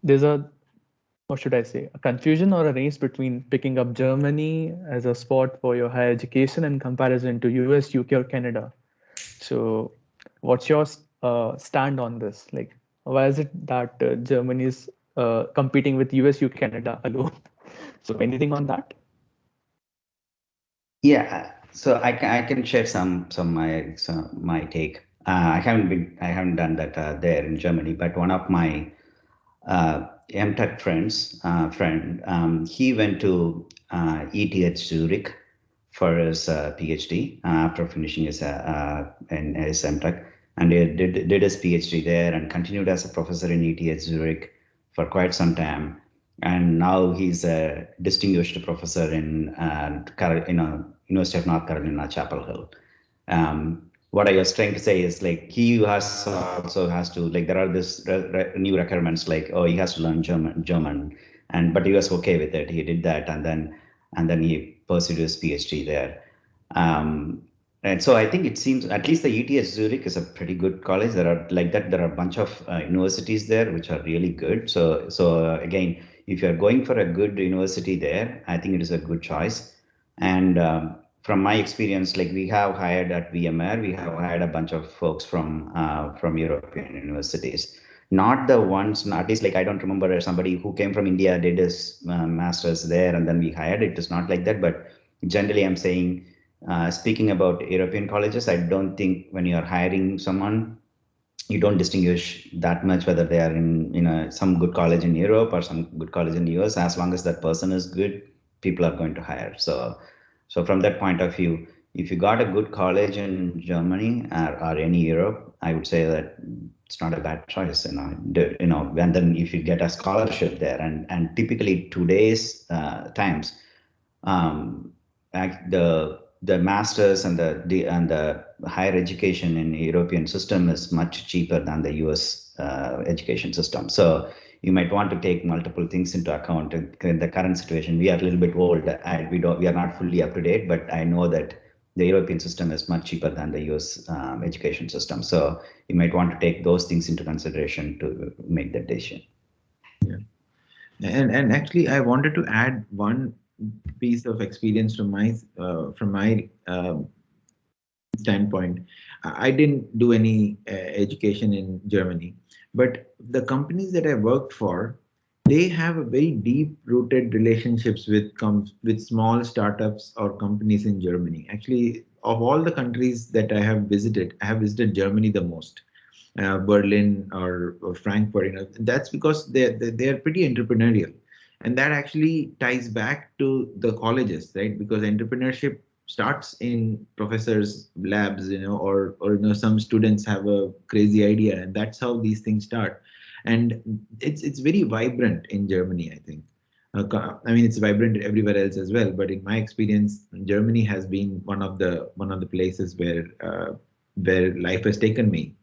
there's a, what should I say, a confusion or a race between picking up Germany as a spot for your higher education in comparison to US, UK, or Canada. So, what's your stand on this? Like, why is it that Germany is competing with US, UK, Canada alone? So, anything on that? Yeah, so I can share some my take. I haven't done that there in Germany, but one of my MTech friend, he went to ETH Zurich for his PhD after finishing his MTech, and he did his PhD there and continued as a professor in ETH Zurich for quite some time. And now he's a distinguished professor in University of North Carolina, Chapel Hill. what I was trying to say is like he has also has to like there are this new requirements like oh he has to learn German, and but he was okay with it. He did that, and then he pursued his PhD there. Um, and so I think it seems at least the ETH Zurich is a pretty good college. There are like that. There are a bunch of universities there which are really good. So again, if you are going for a good university there, I think it is a good choice. And from my experience, like we have hired at VMware, we have hired a bunch of folks from European universities. Not the ones, at least like I don't remember somebody who came from India did his masters there and then we hired. It is not like that, but generally I'm saying speaking about European colleges, I don't think when you are hiring someone, you don't distinguish that much whether they are in some good college in Europe or some good college in the US. As long as that person is good, people are going to hire. So from that point of view, if you got a good college in Germany or any Europe, I would say that it's not a bad choice. And then if you get a scholarship there, and typically today's times the masters and the higher education in the European system is much cheaper than the US education system. So you might want to take multiple things into account. In the current situation, we are a little bit old. We are not fully up to date, but I know that the European system is much cheaper than the US education system. So you might want to take those things into consideration to make that decision. Yeah. And actually, I wanted to add one piece of experience from my standpoint. I didn't do any education in Germany, but the companies that I worked for, they have a very deep-rooted relationships with small startups or companies in Germany. Actually, of all the countries that I have visited Germany the most. Berlin or Frankfurt, that's because they're pretty entrepreneurial, and that actually ties back to the colleges, right? Because entrepreneurship starts in professors' labs, or some students have a crazy idea, and that's how these things start. And it's very vibrant in Germany, I think. I mean, it's vibrant everywhere else as well, but in my experience, Germany has been one of the places where life has taken me,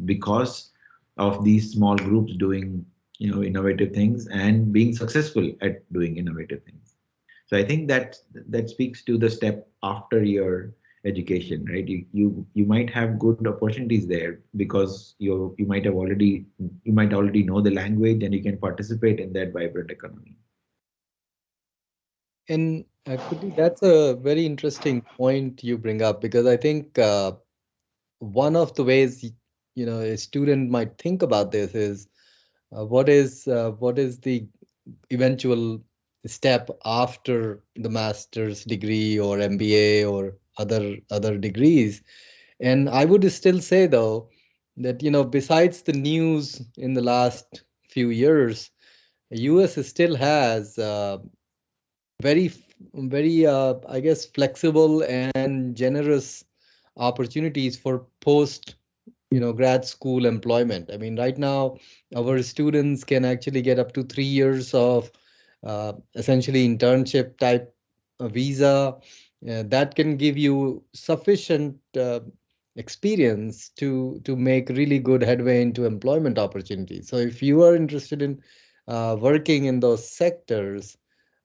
because of these small groups doing, innovative things and being successful at doing innovative things. So I think that speaks to the step after your education, right? You might have good opportunities there because you might already know the language and you can participate in that vibrant economy. And Kuti, that's a very interesting point you bring up, because I think one of the ways a student might think about this is what is the eventual step after the master's degree or MBA or other degrees. And I would still say though that besides the news in the last few years, US still has very I guess flexible and generous opportunities for post grad school employment. I mean, right now our students can actually get up to 3 years of essentially internship type visa that can give you sufficient experience to make really good headway into employment opportunities. So if you are interested in working in those sectors,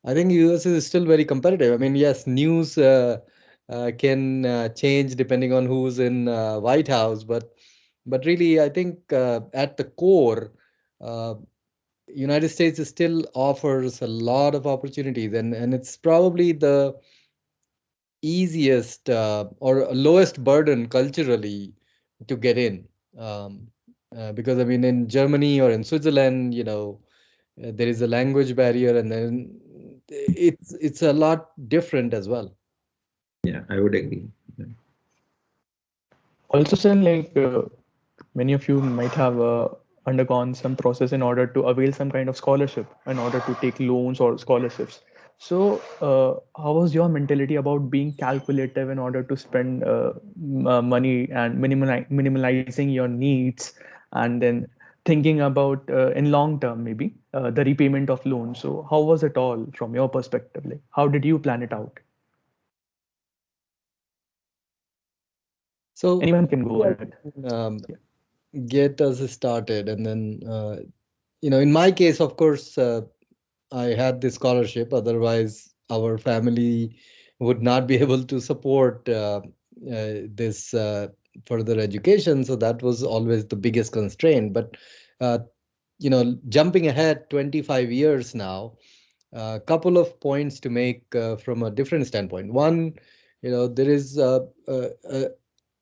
I think US is still very competitive. I mean, yes, news can change depending on who's in White House, but really, I think at the core, uh, United States still offers a lot of opportunities, and it's probably the easiest or lowest burden culturally to get in. Um, because I mean, in Germany or in Switzerland, there is a language barrier, and then it's a lot different as well. Yeah, I would agree. Yeah. Also, sir, like many of you might have undergone some process in order to avail some kind of scholarship in order to take loans or scholarships. So, how was your mentality about being calculative in order to spend money and minimalizing your needs, and then thinking about in long term maybe the repayment of loans? So, how was it all from your perspective? Like, how did you plan it out? So Anyone can go maybe I ahead. can Yeah. get us started, and then in my case, of course, I had this scholarship. Otherwise, our family would not be able to support this further education. So that was always the biggest constraint. But uh, jumping ahead 25 years now, a couple of points to make from a different standpoint. One, there is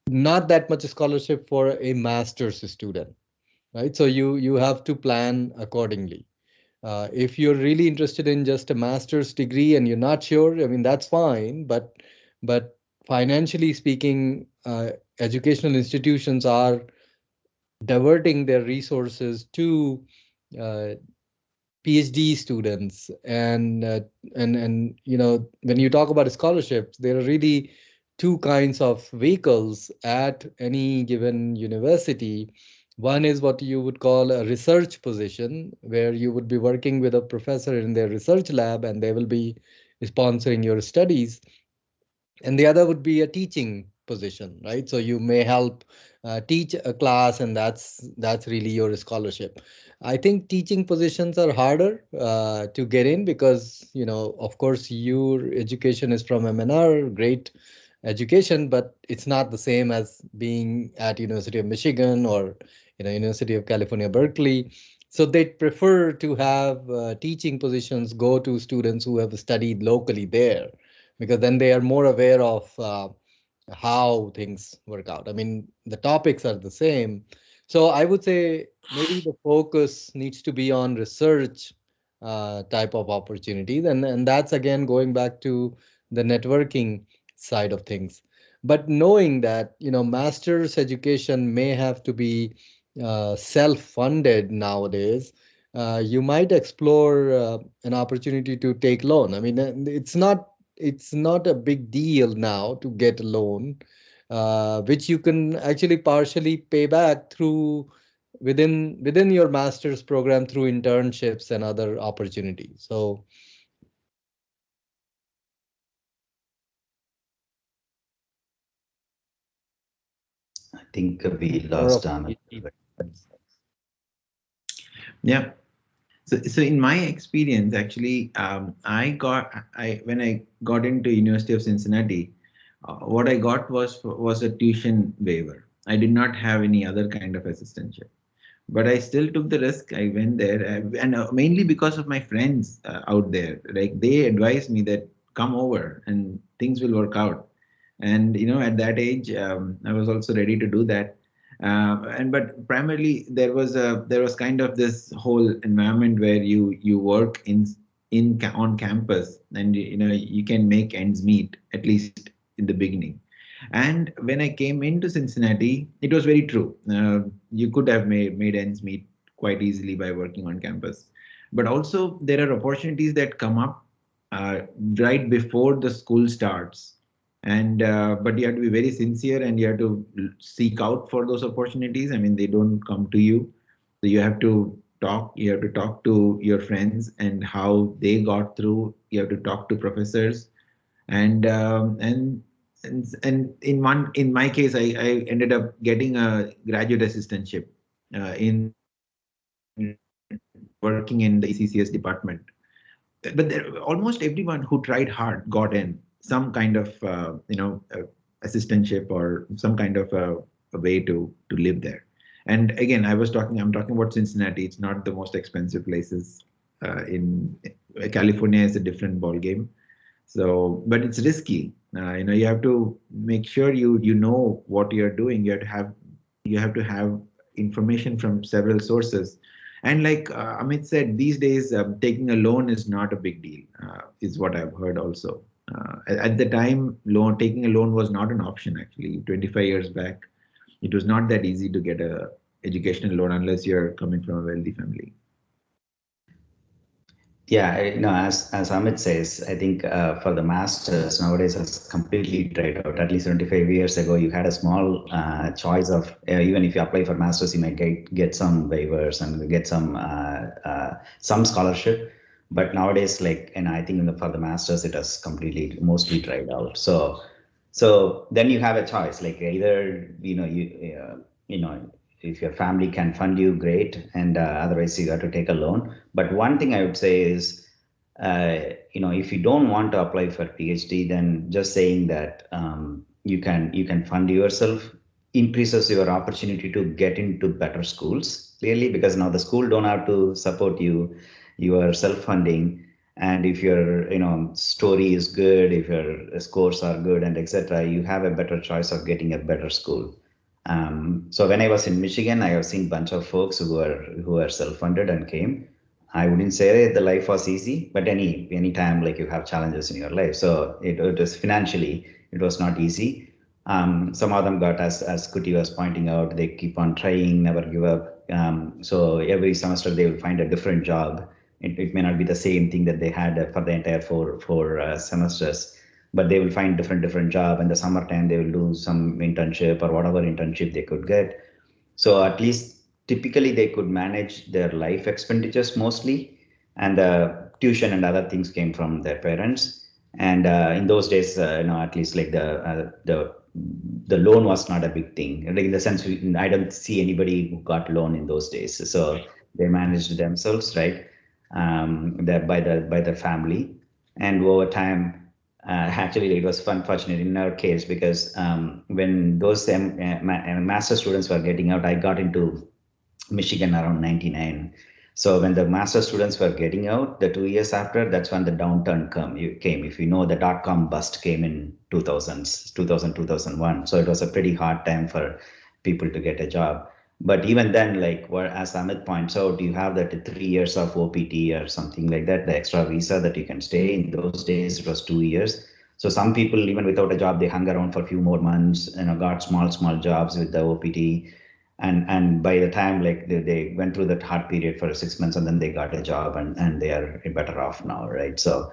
not that much scholarship for a master's student, right? So you have to plan accordingly. If you're really interested in just a master's degree and you're not sure, I mean, that's fine. But financially speaking, educational institutions are diverting their resources to uh, PhD students, and when you talk about scholarships, there are really two kinds of vehicles at any given university. One is what you would call a research position, where you would be working with a professor in their research lab, and they will be sponsoring your studies, and the other would be a teaching position, right? So you may help teach a class, and that's really your scholarship. I think teaching positions are harder to get in because, of course, your education is from MNR, great education, but it's not the same as being at University of Michigan or University of California, Berkeley. So they prefer to have teaching positions go to students who have studied locally there, because then they are more aware of how things work out. I mean, the topics are the same. So I would say maybe the focus needs to be on research type of opportunities. And that's again going back to the networking side of things. But knowing that, master's education may have to be self-funded nowadays, you might explore an opportunity to take loan. I mean, it's not a big deal now to get a loan, which you can actually partially pay back through within your master's program through internships and other opportunities. So I think we more of lost a PhD. Yeah. So in my experience, actually, I when I got into University of Cincinnati, what I got was a tuition waiver. I did not have any other kind of assistantship, but I still took the risk. I went there, and mainly because of my friends out there. Like they advised me that come over and things will work out. And at that age, I was also ready to do that. And but primarily there was kind of this whole environment where you work on campus, and you can make ends meet at least in the beginning. And when I came into Cincinnati, it was very true. You could have made ends meet quite easily by working on campus. But also, there are opportunities that come up uh, right before the school starts. And but you have to be very sincere, and you have to seek out for those opportunities. I mean, they don't come to you. So you have to talk to your friends and how they got through. You have to talk to professors, and in my case, I ended up getting a graduate assistantship in working in the ECCS department. But almost everyone who tried hard got in some kind of assistantship or some kind of a way to live there. And again, I'm talking about Cincinnati. It's not the most expensive places. In California is a different ball game. So, but it's risky. You have to make sure you know what you're doing. You have to have information from several sources. And like Amit said, these days taking a loan is not a big deal, is what I've heard also. At the time, taking a loan was not an option actually. 25 years back, it was not that easy to get a educational loan unless you're coming from a wealthy family. Yeah, no, as Amit says, I think for the masters nowadays has completely dried out. At least 25 years ago, you had a small choice of even if you apply for masters, you might get some waivers and get some scholarship. But nowadays, like, and I think for the masters, it has completely mostly dried out. So So then you have a choice, like either you know if your family can fund you, great, and otherwise you have to take a loan. But one thing I would say is, if you don't want to apply for PhD, then just saying that you can fund yourself increases your opportunity to get into better schools, clearly, because now the school don't have to support you. You are self-funding, and if your story is good, if your scores are good, and etc., you have a better choice of getting a better school. So when I was in Michigan, I have seen a bunch of folks who are self-funded and came. I wouldn't say the life was easy, but any time like you have challenges in your life. So it was financially, it was not easy. Some of them got, as Kuti was pointing out, they keep on trying, never give up. So every semester they will find a different job. It may not be the same thing that they had for the entire four semesters, but they will find different job. In the summertime, they will do some internship or whatever internship they could get. So at least typically they could manage their life expenditures mostly, and the tuition and other things came from their parents. And in those days, at least like the loan was not a big thing. Like in the sense, I don't see anybody who got loan in those days. So they managed themselves, right? By their family, and over time, actually, it was fun, fortunate in our case, because when those master students were getting out, I got into Michigan around 99. So when the master students were getting out, the 2 years after, that's when the downturn came. If you know, the dot-com bust came in 2000s, 2000, 2001. So it was a pretty hard time for people to get a job. But even then, like as Amit points out, you have that 3 years of OPT or something like that, the extra visa that you can stay. In those days, it was 2 years. So some people, even without a job, they hung around for a few more months, got small jobs with the OPT. And by the time like they went through that hard period for 6 months, and then they got a job, and they are better off now, right? So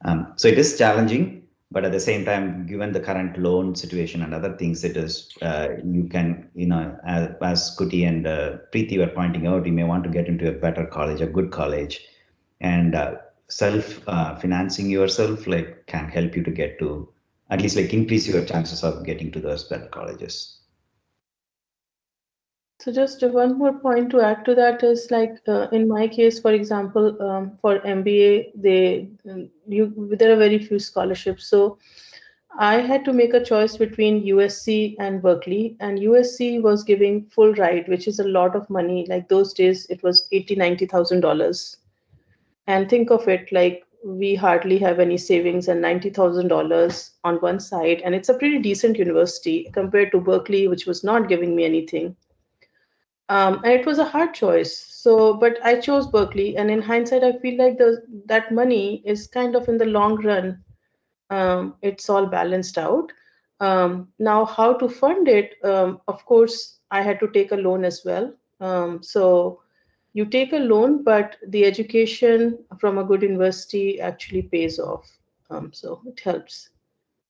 it is challenging, but at the same time, given the current loan situation and other things, it is you can, as Kuti and Preeti were pointing out, you may want to get into a better college, a good college, and self financing yourself like can help you to get to, at least like increase your chances of getting to those better colleges. So just one more point to add to that is like in my case, for example, for MBA, there are very few scholarships. So I had to make a choice between USC and Berkeley, and USC was giving full ride, which is a lot of money. Like those days, it was $90,000. And think of it, like we hardly have any savings, and $90,000 on one side, and it's a pretty decent university compared to Berkeley, which was not giving me anything. And it was a hard choice. So, but I chose Berkeley, and in hindsight, I feel like that money is kind of in the long run, it's all balanced out. Now, how to fund it? Of course, I had to take a loan as well. So you take a loan, but the education from a good university actually pays off. So it helps.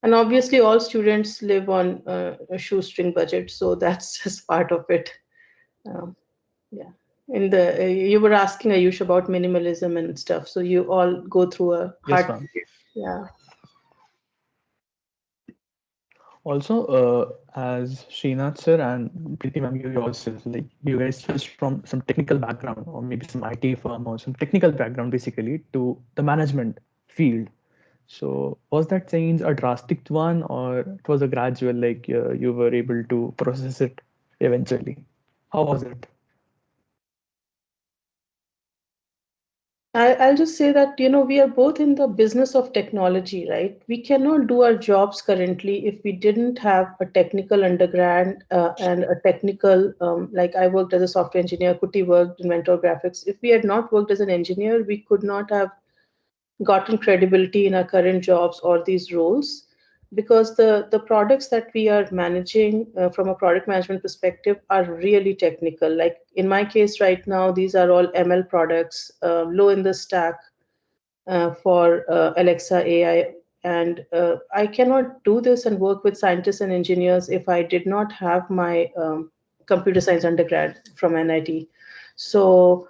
And obviously, all students live on a shoestring budget, so that's just part of it. Um, yeah. In the you were asking Ayush about minimalism and stuff, so you all go through a Yes, hard ma'am. period. Yeah. Also, as Srinath sir and Preeti ma'am, you yourself, like you guys switched from some technical background or maybe some IT firm or some technical background basically to the management field. So was that change a drastic one, or it was a gradual, like you were able to process it eventually? How was it? I'll just say that, we are both in the business of technology, right? We cannot do our jobs currently if we didn't have a technical undergrad and a technical, like I worked as a software engineer, Kuti worked in Mentor Graphics. If we had not worked as an engineer, we could not have gotten credibility in our current jobs or these roles, because the products that we are managing from a product management perspective are really technical. Like in my case right now, these are all ML products, low in the stack, for Alexa AI. And I cannot do this and work with scientists and engineers if I did not have my computer science undergrad from NIT. So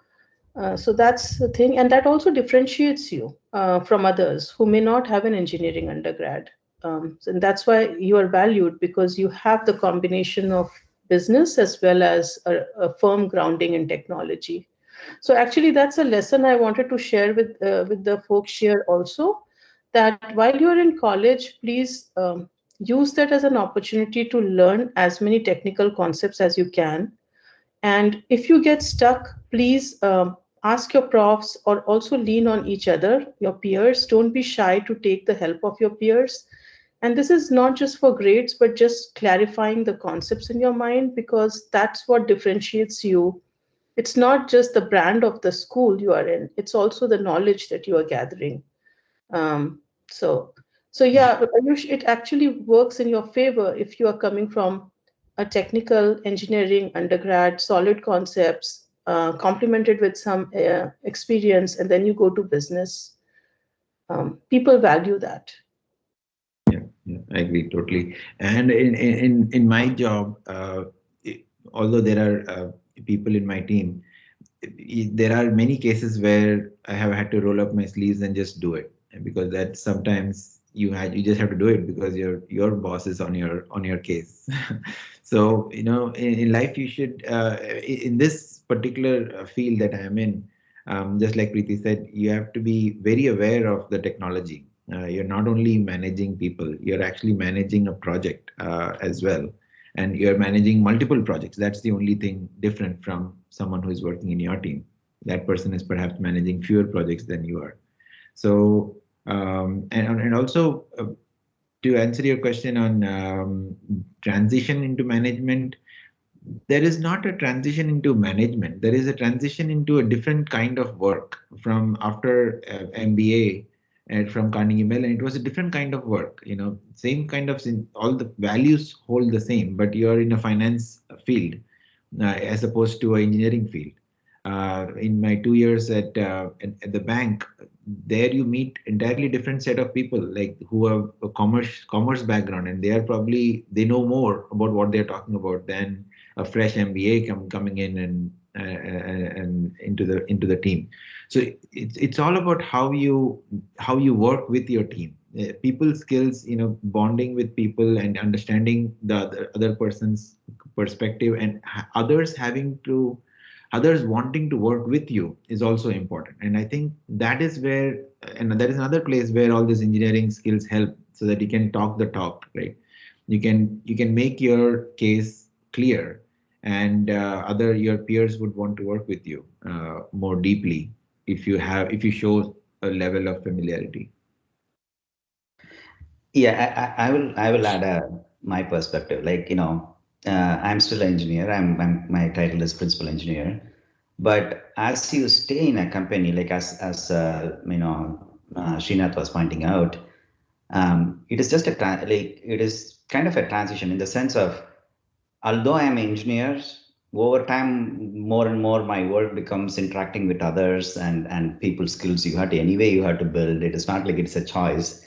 that's the thing, and that also differentiates you from others who may not have an engineering undergrad. And that's why you are valued, because you have the combination of business as well as a firm grounding in technology. So actually, that's a lesson I wanted to share with the folks here also. That while you're in college, please use that as an opportunity to learn as many technical concepts as you can. And if you get stuck, please ask your profs or also lean on each other, your peers. Don't be shy to take the help of your peers. And this is not just for grades, but just clarifying the concepts in your mind, because that's what differentiates you. It's not just the brand of the school you are in, it's also the knowledge that you are gathering. Um, so, so yeah, Ayush, it actually works in your favor if you are coming from a technical engineering undergrad, solid concepts, complemented with some experience, and then you go to business. People value that. Yeah, I agree totally. And in my job, although there are people in my team, there are many cases where I have had to roll up my sleeves and just do it, and because that sometimes you just have to do it because your boss is on your case. So in life you should in this particular field that I am in, just like Preeti said, you have to be very aware of the technology. You're not only managing people, you're actually managing a project as well, and you're managing multiple projects. That's the only thing different from someone who is working in your team. That person is perhaps managing fewer projects than you are. So and also to answer your question on transition into management, there is not a transition into management. There is a transition into a different kind of work from after MBA and from Carnegie Mellon. It was a different kind of work. Same kind of all the values hold the same, but you are in a finance field as opposed to an engineering field. In my 2 years at the bank, there you meet entirely different set of people, like who have a commerce background, and they know more about what they're talking about than a fresh MBA coming in and into the team. So it's all about how you work with your team. People skills, bonding with people and understanding the other person's perspective, and others wanting to work with you is also important. And I think that is where, and that is another place where all these engineering skills help, so that you can talk the talk, right? You can make your case clear, and other your peers would want to work with you more deeply if you show a level of familiarity. Yeah, I will add my perspective. Like, I'm still an engineer. My title is principal engineer. But as you stay in a company, like as Srinath was pointing out, it is just it is kind of a transition in the sense of, although I am an engineer, over time, more and more my work becomes interacting with others and people skills you have to build. It is not like it's a choice.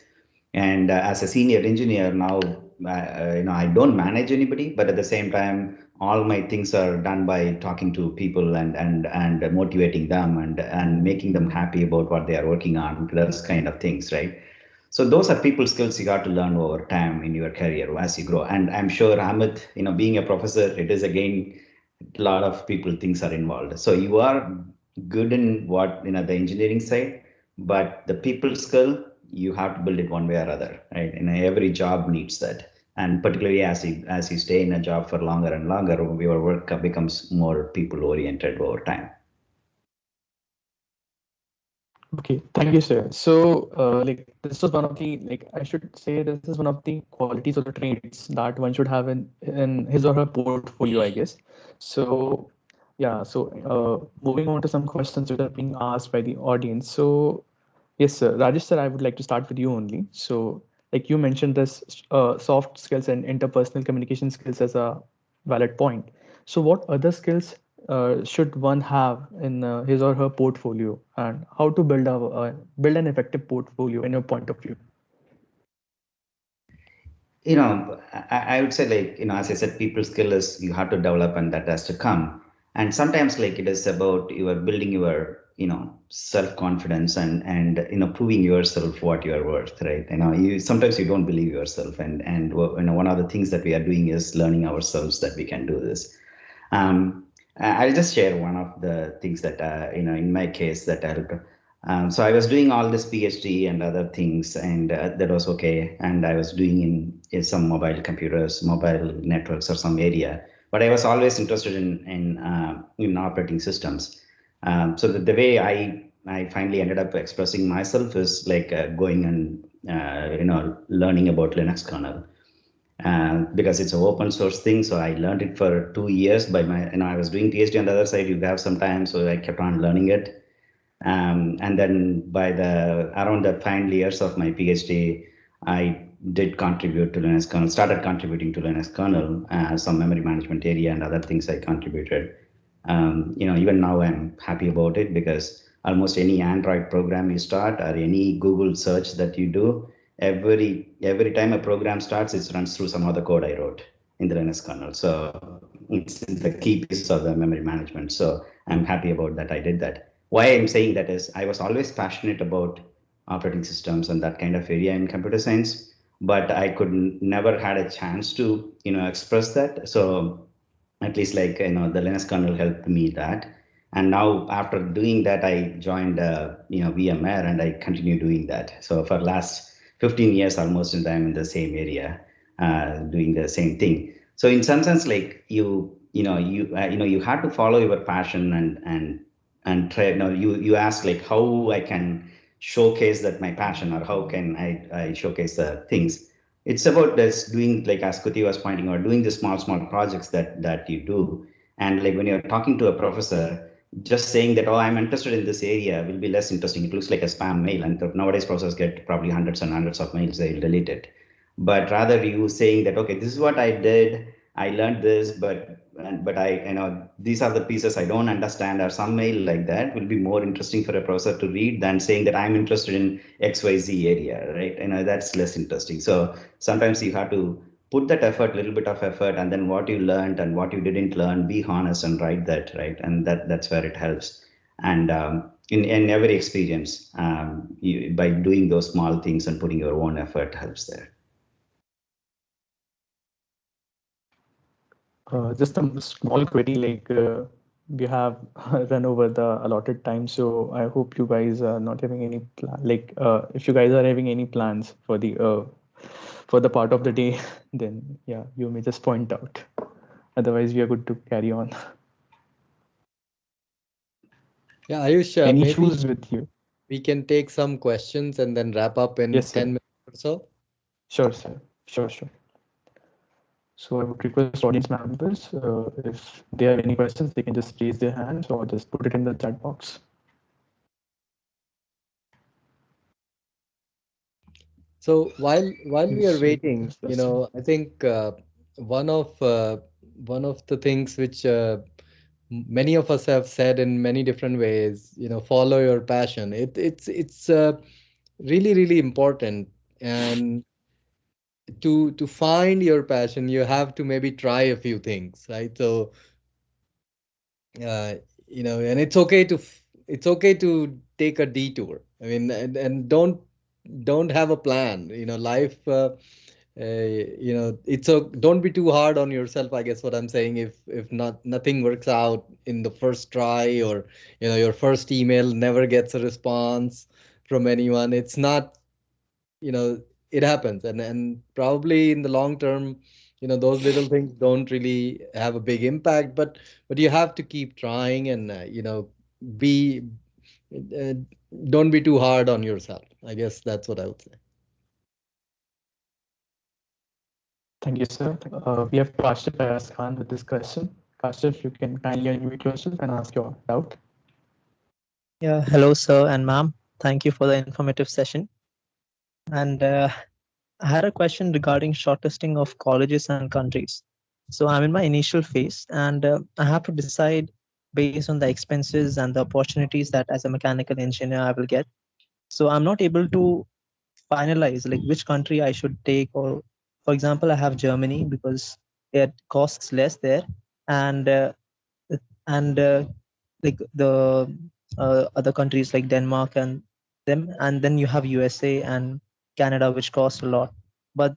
And as a senior engineer now, I don't manage anybody, but at the same time, all my things are done by talking to people and motivating them and making them happy about what they are working on. Those kind of things, right? So those are people skills you got to learn over time in your career as you grow. And I'm sure Amit, being a professor, it is again a lot of people things are involved. So you are good in the engineering side, but the people skill you have to build it one way or other, right? And every job needs that. And particularly as you stay in a job for longer and longer, your work becomes more people oriented over time. Okay, thank you, sir. So, like, this was one of the, like, I should say, this is one of the qualities or the traits that one should have in his or her portfolio, I guess. So, yeah. So, moving on to some questions that are being asked by the audience. So, yes, sir. Rajesh, sir, I would like to start with you only. So, like you mentioned this soft skills and interpersonal communication skills as a valid point. So, what other skills should one have in his or her portfolio, and how to build an effective portfolio in your point of view? I would say, like, as I said, people skill is you have to develop and that has to come. And sometimes like it is about you are building your self-confidence and proving yourself what you are worth, right? You sometimes you don't believe yourself, and one of the things that we are doing is learning ourselves that we can do this. I'll just share one of the things that in my case that helped. So I was doing all this PhD and other things, and that was okay. And I was doing in some mobile computers, mobile networks, or some area. But I was always interested in operating systems. So the way I finally ended up expressing myself is like going and learning about Linux kernel, because it's an open source thing. So I learned it for 2 years by my, I was doing PhD on the other side. You have some time, so I kept on learning it. And then by the around the final years of my PhD, I did contribute to Linux kernel, started contributing to Linux kernel, some memory management area and other things I contributed. Even now I'm happy about it, because almost any Android program you start or any Google search that you do, every time a program starts, it runs through some other code I wrote in the Linux kernel. So it's the key pieces of the memory management. So I'm happy about that I did that. Why I'm saying that is I was always passionate about operating systems and that kind of area in computer science, but I could never had a chance to express that. So at least like the Linux kernel helped me that. And now after doing that, I joined VMware, and I continue doing that. So for last 15 years almost, and I'm in the same area, doing the same thing. So in some sense, like you have to follow your passion and try. You ask like how I can showcase that my passion, or how can I showcase the things. It's about this doing, like as Kuti was pointing out, doing the small projects that you do. And like when you're talking to a professor, just saying that, oh, I'm interested in this area will be less interesting. It looks like a spam mail, and nowadays professors get probably hundreds and hundreds of mails, they'll delete it. But rather you saying that, okay, this is what I did, I learned this, but I these are the pieces I don't understand, or some mail like that will be more interesting for a professor to read than saying that I'm interested in XYZ area, right? That's less interesting. So sometimes you have to put that effort, little bit of effort, and then what you learned and what you didn't learn, be honest and write that, right? And that's where it helps. And in every experience, by doing those small things and putting your own effort helps there. Just a small query, like we have run over the allotted time, so I hope you guys are not having any plan. Like, if you guys are having any plans for the part of the day, then yeah, you may just point out. Otherwise, we are good to carry on. Yeah, Ayush, Any maybe issues with you? we can take some questions and then wrap up in Yes, 10 sir. minutes or so. Sure, sir. Sure, sure. So I would request audience members, if they have any questions, they can just raise their hands or just put it in the chat box. So while we are So, waiting, yes, I think one of one of the things which many of us have said in many different ways, follow your passion. It's really important, and to find your passion, you have to maybe try a few things, right? So uh, and it's okay to take a detour. I mean, and don't have a plan. Life. It's a don't be too hard on yourself. I guess what I'm saying, if nothing works out in the first try, or your first email never gets a response from anyone, it's not, it happens, and probably in the long term, those little things don't really have a big impact, but you have to keep trying, and be uh, don't be too hard on yourself. I guess that's what I would say. thank you, sir. We have Kashif Ayaz Khan with this question. Kashif, you can kindly unmute yourself and ask your doubt. Yeah, hello, sir and ma'am. Thank you for the informative session. And I had a question regarding shortlisting of colleges and countries. So I'm in my initial phase, and I have to decide based on the expenses and the opportunities that as a mechanical engineer I will get. So I'm not able to finalize like which country I should take. Or, for example, I have Germany because it costs less there, and and like the other countries like Denmark and them, and then you have USA and Canada, which cost a lot. But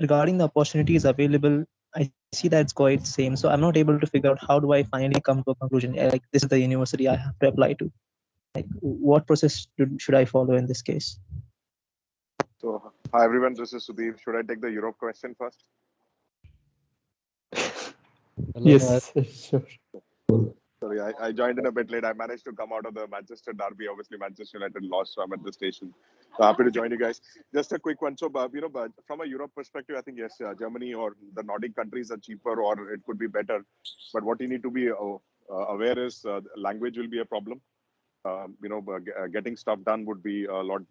regarding the opportunities available, I see that it's quite same. So I'm not able to figure out how do I finally come to a conclusion. Like this is the university I have to apply to. Like what process should I follow in this case? So, hi everyone, this is Sudhir. Should I take the Europe question first? Hello, Nair. Yes, sure. Sorry, I joined in a bit late. I managed to come out of the Manchester derby. Obviously, Manchester United lost, so I'm at the station. So happy to join you guys. Just a quick one. So, but from a Europe perspective, I think yes, Germany or the Nordic countries are cheaper, or it could be better. But what you need to be aware is language will be a problem. Getting stuff done would be a lot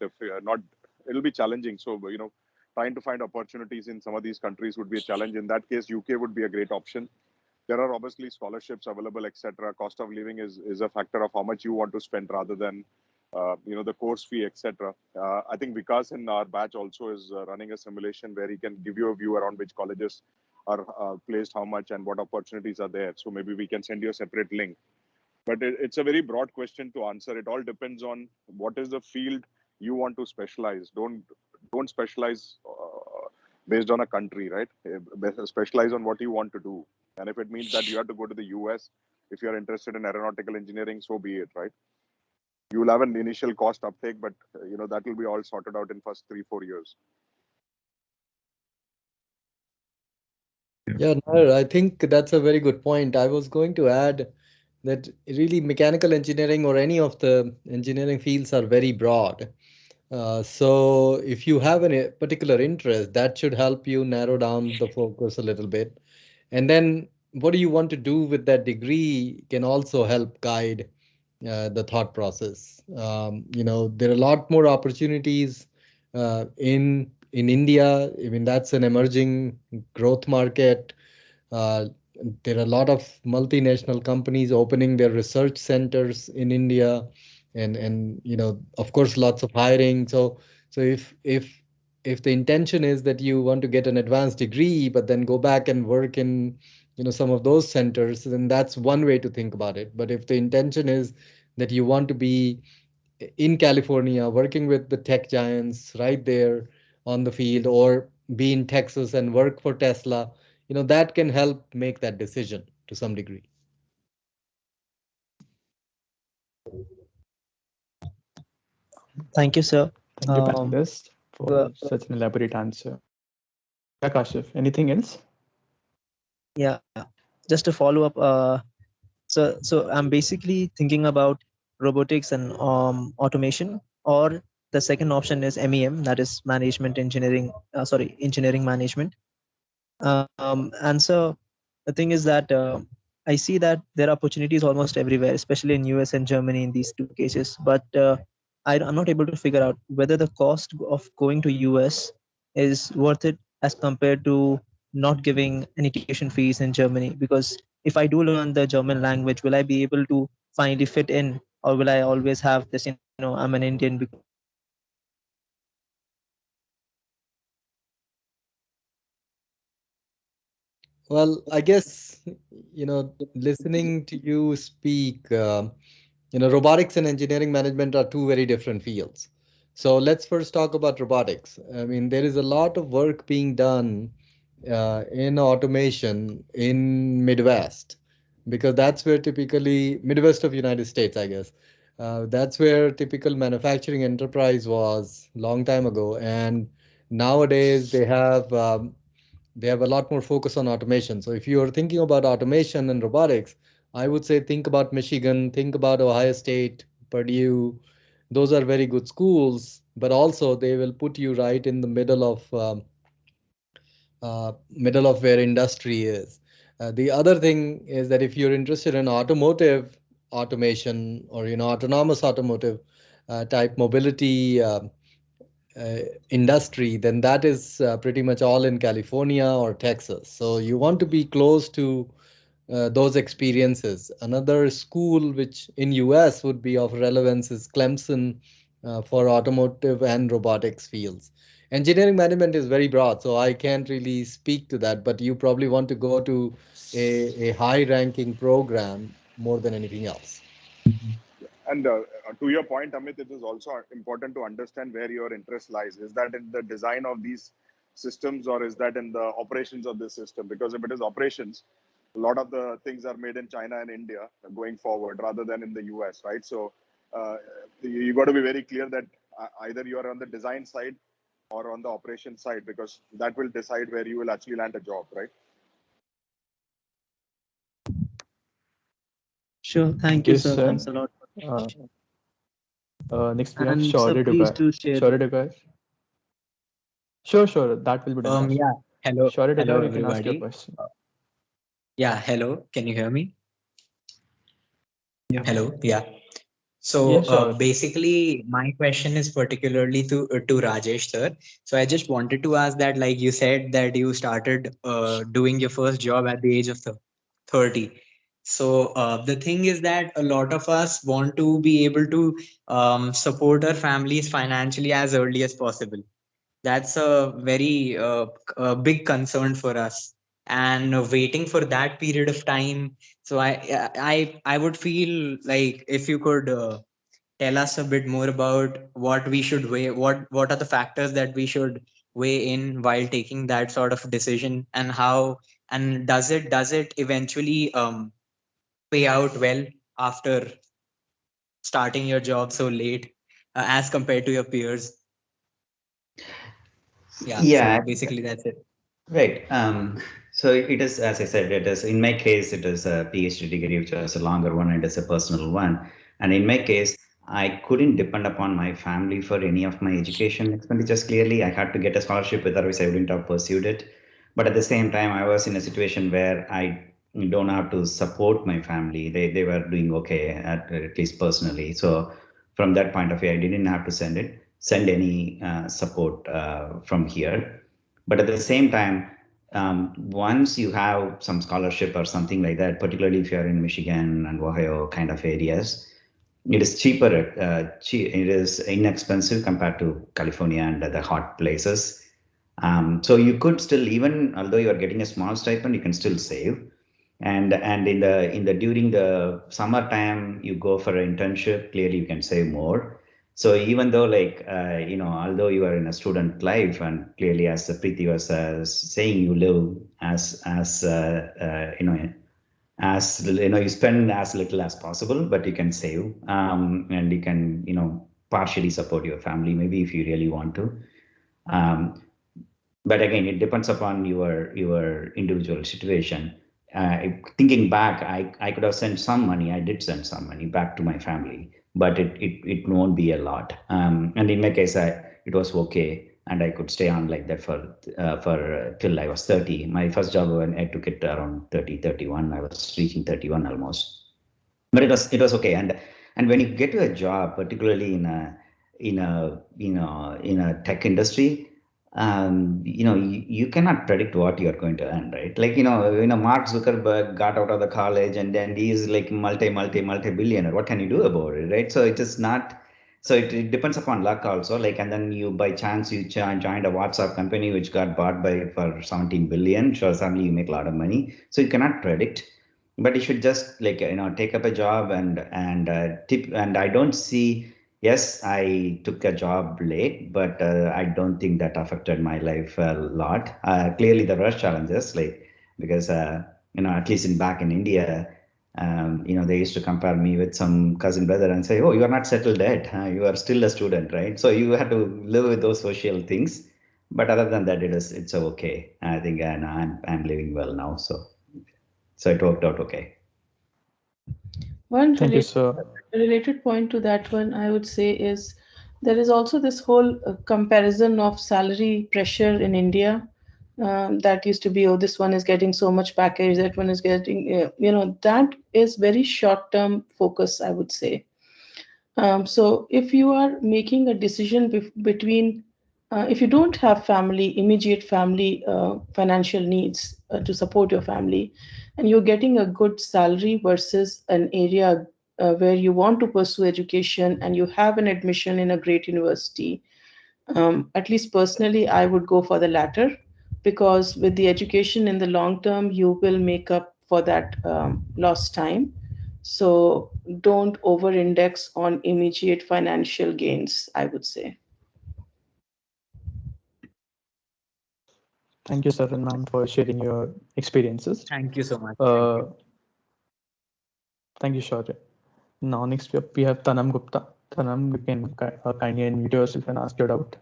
not. It'll be challenging. So, trying to find opportunities in some of these countries would be a challenge. In that case, UK would be a great option. There are obviously scholarships available, etc. Cost of living is a factor of how much you want to spend rather than the course fee, etc. I think Vikas in our batch also is running a simulation where he can give you a view around which colleges are placed, how much, and what opportunities are there. So maybe we can send you a separate link. But it's a very broad question to answer. It all depends on what is the field you want to specialize. Don't specialize based on a country, right? Specialize on what you want to do. And if it means that you have to go to the US, if you're interested in aeronautical engineering, so be it, right? You will have an initial cost uptake, but that will be all sorted out in first 3-4 years. Yeah, Nair, I think that's a very good point. I was going to add that really mechanical engineering or any of the engineering fields are very broad. So if you have a particular interest, that should help you narrow down the focus a little bit. And then what do you want to do with that degree can also help guide the thought process. There are a lot more opportunities in India. I mean, that's an emerging growth market. Uh, there are a lot of multinational companies opening their research centers in India, and of course, lots of hiring. So if the intention is that you want to get an advanced degree, but then go back and work in some of those centers, then that's one way to think about it. But if the intention is that you want to be in California working with the tech giants right there on the field, or be in Texas and work for Tesla, that can help make that decision to some degree. Thank you, sir. Thank you, Um, panelists, uh, for such an elaborate answer. Yeah, Kashif, anything else? yeah, just to follow up. So I'm basically thinking about robotics and automation, or the second option is MEM, that is management engineering. Sorry, engineering management. And so the thing is that I see that there are opportunities almost everywhere, especially in US and Germany in these two cases. But I'm not able to figure out whether the cost of going to US is worth it as compared to not giving any tuition fees in Germany. Because if I do learn the German language, will I be able to finally fit in, or will I always have this? I'm an Indian because I have to learn the language. Well, I guess, listening to you speak, robotics and engineering management are two very different fields. So let's first talk about robotics. I mean, there is a lot of work being done in automation in Midwest, because that's where typically Midwest of United States, I guess. That's where typical manufacturing enterprise was long time ago, and nowadays they have a lot more focus on automation. So if you are thinking about automation and robotics, I would say think about Michigan, think about Ohio State, Purdue. Those are very good schools, but also they will put you right in the middle of where industry is. The other thing is that if you're interested in automotive automation, or autonomous automotive type mobility uh, industry, then that is pretty much all in California or Texas. So you want to be close to those experiences. Another school which in US would be of relevance is Clemson for automotive and robotics fields. Engineering management is very broad, so I can't really speak to that, but you probably want to go to a high ranking program more than anything else. And to your point, Amit, it is also important to understand where your interest lies. Is that in the design of these systems, or is that in the operations of the system? Because if it is operations, a lot of the things are made in China and India going forward rather than in the US, right? So uh, you got to be very clear that either you are on the design side or on the operation side, because that will decide where you will actually land a job, right? Sure. Thank Thank you, you, sir. sir. Thanks a lot. Uh, Next we have And sir, Shaurya please Dugai. do share. Shaurya Dugai. Sure, that will be done, Raj. Yeah. Hello. Shaurya Hello, Dugai, you can ask your everybody. question. Yeah. Hello. Can you hear me? Yeah. Hello. Yeah. Yeah, So sure. basically, my question is particularly to Rajesh sir. So I just wanted to ask that, like you said, that you started doing your first job at the age of 30. So the thing is that a lot of us want to be able to support our families financially as early as possible. That's a very big concern for us, and waiting for that period of time. So I would feel like if you could tell us a bit more about what we should weigh, what are the factors that we should weigh in while taking that sort of decision, and how, and does it eventually pay out well after starting your job so late as compared to your peers. Yeah, so Yeah, basically that's it. right. So it is, as I said, it is in my case, it is a PhD degree, which was a longer one, and it's a personal one. And in my case, I couldn't depend upon my family for any of my education expenditures. Clearly, I had to get a scholarship, otherwise I wouldn't have pursued it. But at the same time, I was in a situation where I don't have to support my family. They were doing okay, at least personally. So from that point of view, I didn't have to send any support from here. But at the same time, once you have some scholarship or something like that, particularly if you're in Michigan and Ohio kind of areas, it is cheaper. It is inexpensive compared to California and the hot places. So you could still, even although you are getting a small stipend, you can still save. And in the during the summertime, you go for an internship. Clearly, you can save more. So even though, like, although you are in a student life, and clearly, as Preeti was saying, you live as you spend as little as possible, but you can save, and you can partially support your family, maybe if you really want to. Um, but again, it depends upon your individual situation. Thinking back, I could have sent some money. I did send some money back to my family, but it won't be a lot. And in my case, it was okay, and I could stay on like that for till I was 30. My first job, when I took it around 30, 31, I was reaching 31 almost. But it was okay. And when you get to a job, particularly in a tech industry, you cannot predict what you're going to earn, right? Like, Mark Zuckerberg got out of the college, and then he's like multi billionaire. What can you do about it, right? So it is not. So it depends upon luck also. Like, and then you, by chance, you joined a WhatsApp company which got bought by for 17 billion. Sure, suddenly you make a lot of money. So you cannot predict, but you should just, like, take up a job and tip. And I don't see. Yes, I took a job late, but I don't think that affected my life a lot. Clearly, there were challenges, like, because at least back in India, they used to compare me with some cousin brother and say, "Oh, you are not settled yet. Huh? You are still a student, right?" So you have to live with those social things. But other than that, it's okay. I think I'm living well now, so it worked out okay. One Thank you, related, sir. related point to that one, I would say, is there is also this whole comparison of salary pressure in India. That used to be, oh, this one is getting so much package, that one is getting, that is very short term focus, I would say. So if you are making a decision between, if you don't have immediate family financial needs to support your family, and you're getting a good salary versus an area where you want to pursue education and you have an admission in a great university, at least personally, I would go for the latter, because with the education in the long term, you will make up for that lost time. So don't over index on immediate financial gains, I would say. Thank you, sir and ma'am, for sharing your experiences. Thank you so much. Thank Uh, you. Thank you, Shaurya. Now, next we have Tanam Gupta. Tanam, you can kindly unmute yourself and ask your doubt.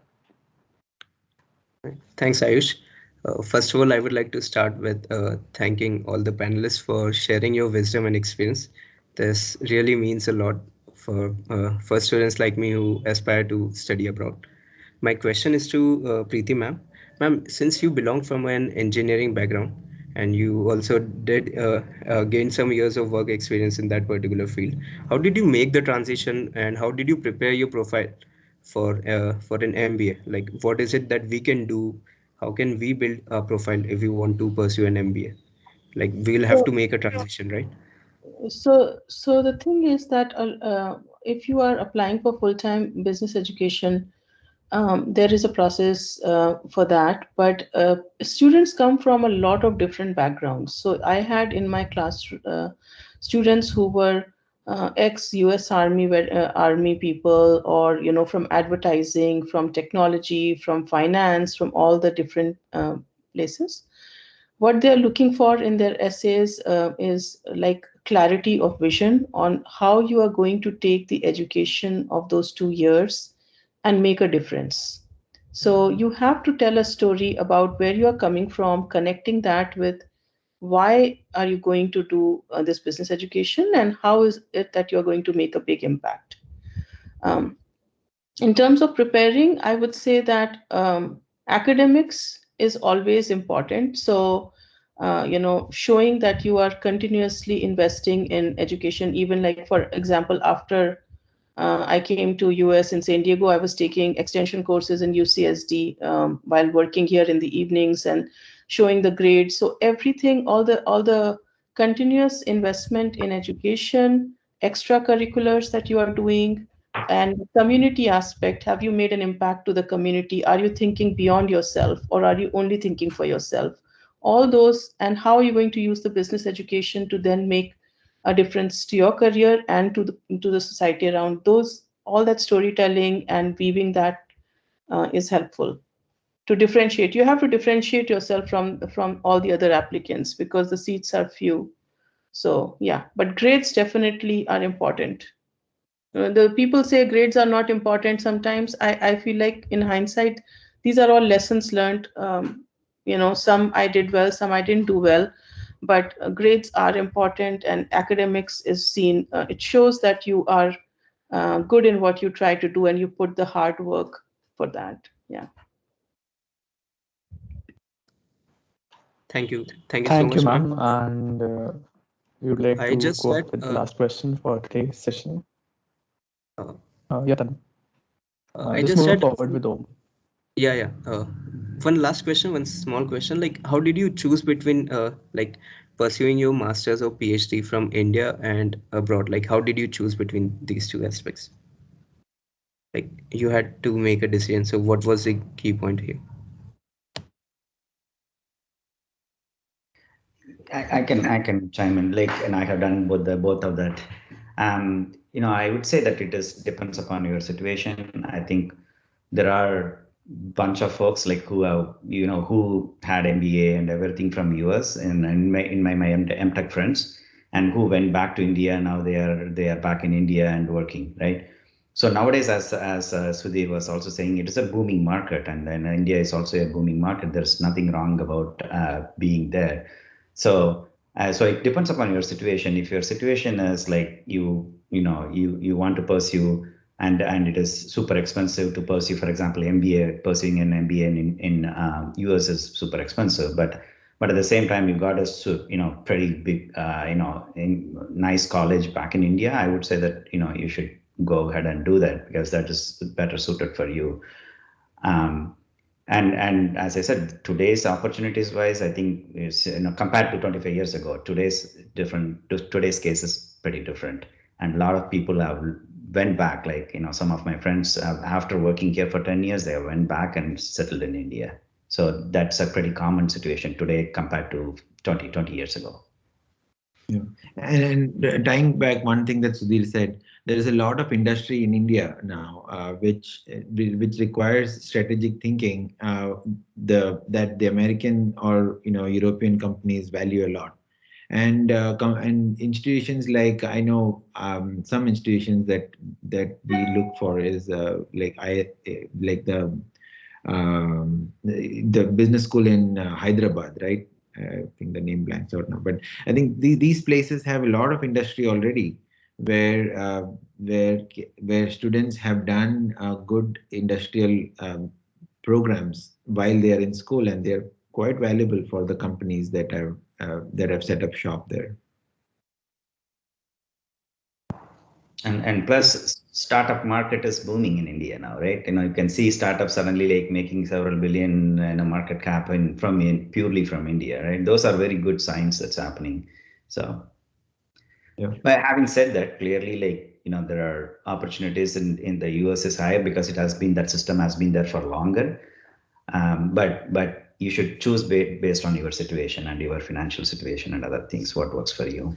Thanks, Ayush. First of all, I would like to start with thanking all the panelists for sharing your wisdom and experience. This really means a lot for students like me who aspire to study abroad. My question is to Preeti ma'am. Ma'am, since you belong from an engineering background and you also did gain some years of work experience in that particular field, how did you make the transition and how did you prepare your profile for an MBA? Like, what is it that we can do? How can we build a profile if we want to pursue an MBA? Like, we'll have So, to make a transition, right? so the thing is that if you are applying for full-time business education, there is a process for that, but students come from a lot of different backgrounds. So I had in my class students who were ex-US Army Army people, or from advertising, from technology, from finance, from all the different places. What they're looking for in their essays is like clarity of vision on how you are going to take the education of those 2 years and make a difference. So you have to tell a story about where you are coming from, connecting that with why are you going to do this business education, and how is it that you're going to make a big impact. Um, in terms of preparing, I would say that academics is always important. So showing that you are continuously investing in education, even like for example, after I came to US in San Diego, I was taking extension courses in UCSD while working here in the evenings and showing the grades. So everything, all the continuous investment in education, extracurriculars that you are doing, and the community aspect. Have you made an impact to the community? Are you thinking beyond yourself, or are you only thinking for yourself? All those, and how are you going to use the business education to then make a difference to your career and to the society around those. All that storytelling and weaving that is helpful to differentiate. You have to differentiate yourself from all the other applicants because the seats are few. So yeah, but grades definitely are important. The people say grades are not important. Sometimes I feel like in hindsight, these are all lessons learned. Some I did well, some I didn't do well, but grades are important, and academics is seen. It shows that you are good in what you try to do, and you put the hard work for that. Yeah. Thank you. Thank you so Thank you, much, ma'am. ma'am. And we would like I to just go had up with the last question for today's session. uh, Yeah, Tanam. I Just just move had forward with Om. yeah. One last question, one small question. Like, how did you choose between like pursuing your master's or PhD from India and abroad? Like, how did you choose between these two aspects? Like, you had to make a decision. So, what was the key point here? I can chime in, like, and I have done both of that. I would say that it is depends upon your situation. I think there are bunch of folks like who have who had MBA and everything from US, and in my MTech friends, and who went back to India. Now they are back in India and working, right? So nowadays, as Sudhir was also saying, it is a booming market, and then India is also a booming market. There's nothing wrong about being there. So it depends upon your situation. If your situation is like you want to pursue, and it is super expensive to pursue, for example, MBA, pursuing an MBA in US is super expensive, but at the same time you got a pretty big in nice college back in India. I would say that you should go ahead and do that because that is better suited for you. Um, and as I said, today's opportunities wise, I think is compared to 25 years ago, today's case is pretty different, and a lot of people have went back. Like some of my friends after working here for 10 years, they went back and settled in India. So that's a pretty common situation today compared to 20 years ago. Yeah. And tying back one thing that Sudhir said, there is a lot of industry in India now, which requires strategic thinking. That the American or European companies value a lot, and institutions like I know some institutions that we look for is like the business school in Hyderabad, right? I think the name blanks out now, but I think these places have a lot of industry already, where where students have done good industrial programs while they are in school, and they're quite valuable for the companies that have set up shop there. And plus startup market is booming in India now, right? You can see startups suddenly like making several billion in a market cap purely from India, right? Those are very good signs that's happening. So, Yeah. but having said that, clearly, like, there are opportunities in the US is higher because that system has been there for longer. But you should choose based on your situation and your financial situation and other things, what works for you.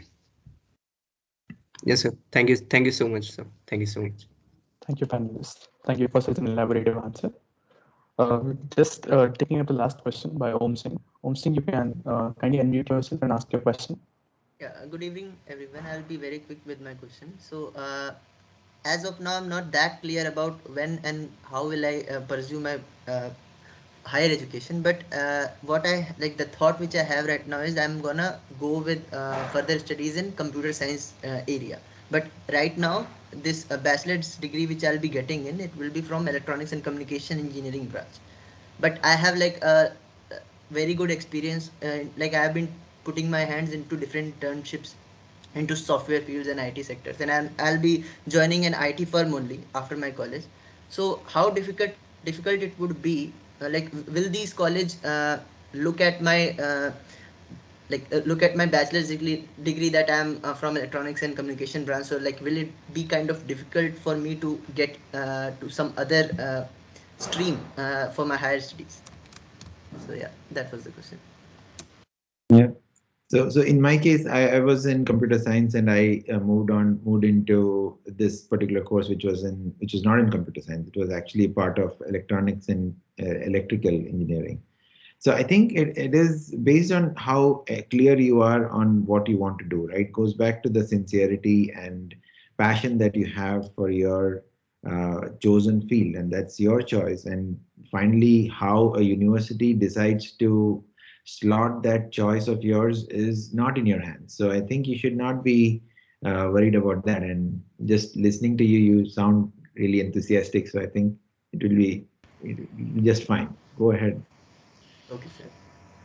Yes, sir. Thank you so much, sir. Thank you so much. Thank you, panelists. Thank you for such an elaborative answer. Just taking up the last question by Om Singh. Om Singh, you can kindly unmute yourself and ask your question. Yeah, good evening, everyone. I'll be very quick with my question. So, as of now, I'm not that clear about when and how will I pursue my higher education. But what I like, the thought which I have right now is I'm gonna go with further studies in computer science area. But right now, this bachelor's degree which I'll be getting in, it will be from electronics and communication engineering branch. But I have like a very good experience. Like I have been putting my hands into different internships into software fields and IT sectors, and I'll be joining an IT firm only after my college. So how difficult it would be? Like, will these college look at my look at my bachelor's degree that I'm from electronics and communication branch? So like, will it be kind of difficult for me to get to some other stream for my higher studies? So yeah, that was the question. Yeah. So in my case, I was in computer science, and I moved into this particular course, which was not in computer science. It was actually part of electronics and electrical engineering. So I think it is based on how clear you are on what you want to do, right? It goes back to the sincerity and passion that you have for your chosen field, and that's your choice. And finally, how a university decides to slot that choice of yours is not in your hands. So I think you should not be worried about that. And just listening to you, you sound really enthusiastic. So I think it will be just fine. Go ahead. Okay, sir.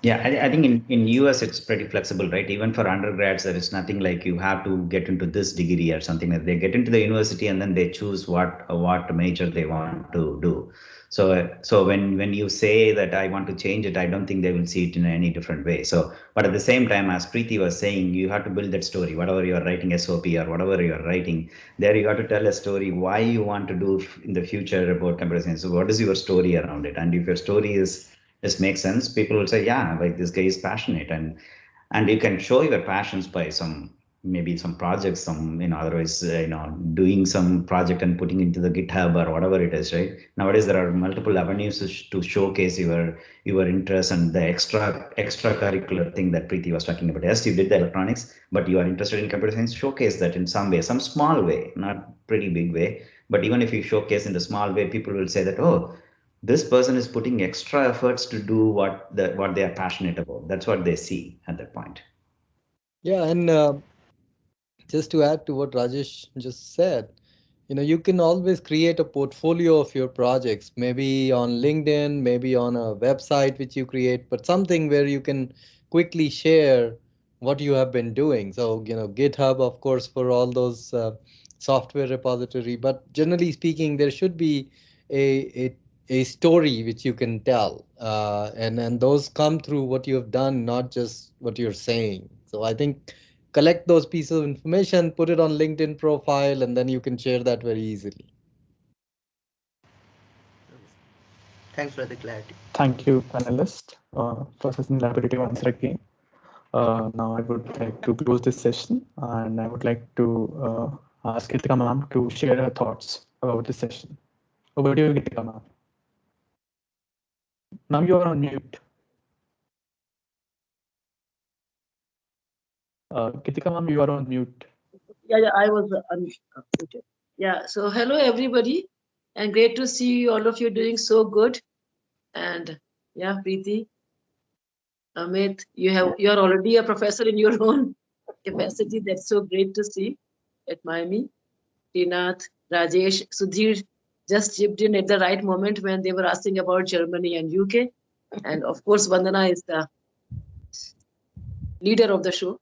Yeah, I think in US it's pretty flexible, right? Even for undergrads, there is nothing like you have to get into this degree or something. Like they get into the university and then they choose what major they want to do. So when you say that I want to change it, I don't think they will see it in any different way. So, but at the same time, as Preeti was saying, you have to build that story. Whatever you are writing SOP or whatever you are writing, there you have to tell a story why you want to do in the future about computer science. So what is your story around it? And if your story is this makes sense, people will say, yeah, like this guy is passionate, and you can show your passions by maybe some projects, otherwise doing some project and putting into the GitHub or whatever it is, right? Nowadays there are multiple avenues to showcase your interest and the extracurricular thing that Preeti was talking about. Yes, you did the electronics, but you are interested in computer science. Showcase that in some way, some small way, not pretty big way, but even if you showcase in the small way, people will say that, oh, this person is putting extra efforts to do what they are passionate about. That's what they see at that point. Yeah, and just to add to what Rajesh just said, you can always create a portfolio of your projects, maybe on LinkedIn, maybe on a website which you create, but something where you can quickly share what you have been doing. So, GitHub, of course, for all those software repository, but generally speaking, there should be a a, a story which you can tell, and those come through what you have done, not just what you're saying. So I think collect those pieces of information, put it on LinkedIn profile, and then you can share that very easily. Thanks for the clarity. Thank you, panelists, for such an elaborative answer again. Now I would like to close this session, and I would like to ask Gitika ma'am to share her thoughts about this session. Over to you, Gitika ma'am. Ma'am, you are on mute. Gitika ma'am, you are on mute. Yeah, I was unmuted. Yeah, so hello everybody, and great to see all of you doing so good. And yeah, Preeti, Amit, you're already a professor in your own capacity. That's so great to see. Admire me. Rinath, Rajesh, Sudhir just chipped in at the right moment when they were asking about Germany and UK. And of course, Vandana is the leader of the show.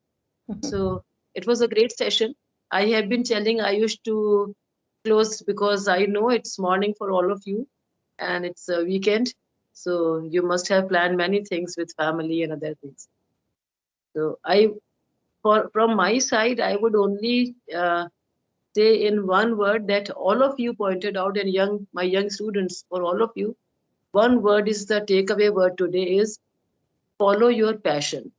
So it was a great session. I have been telling Ayush to close because I know it's morning for all of you and it's a weekend. So you must have planned many things with family and other things. So from my side, I would only say in one word that all of you pointed out, and my young students, for all of you, one word is the takeaway word today is follow your passion.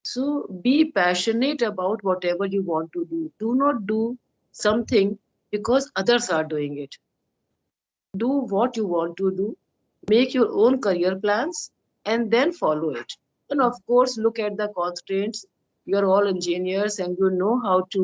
So be passionate about whatever you want to do. Do not do something because others are doing it. Do what you want to do, make your own career plans, and then follow it. And of course, look at the constraints. You're all engineers and you know how to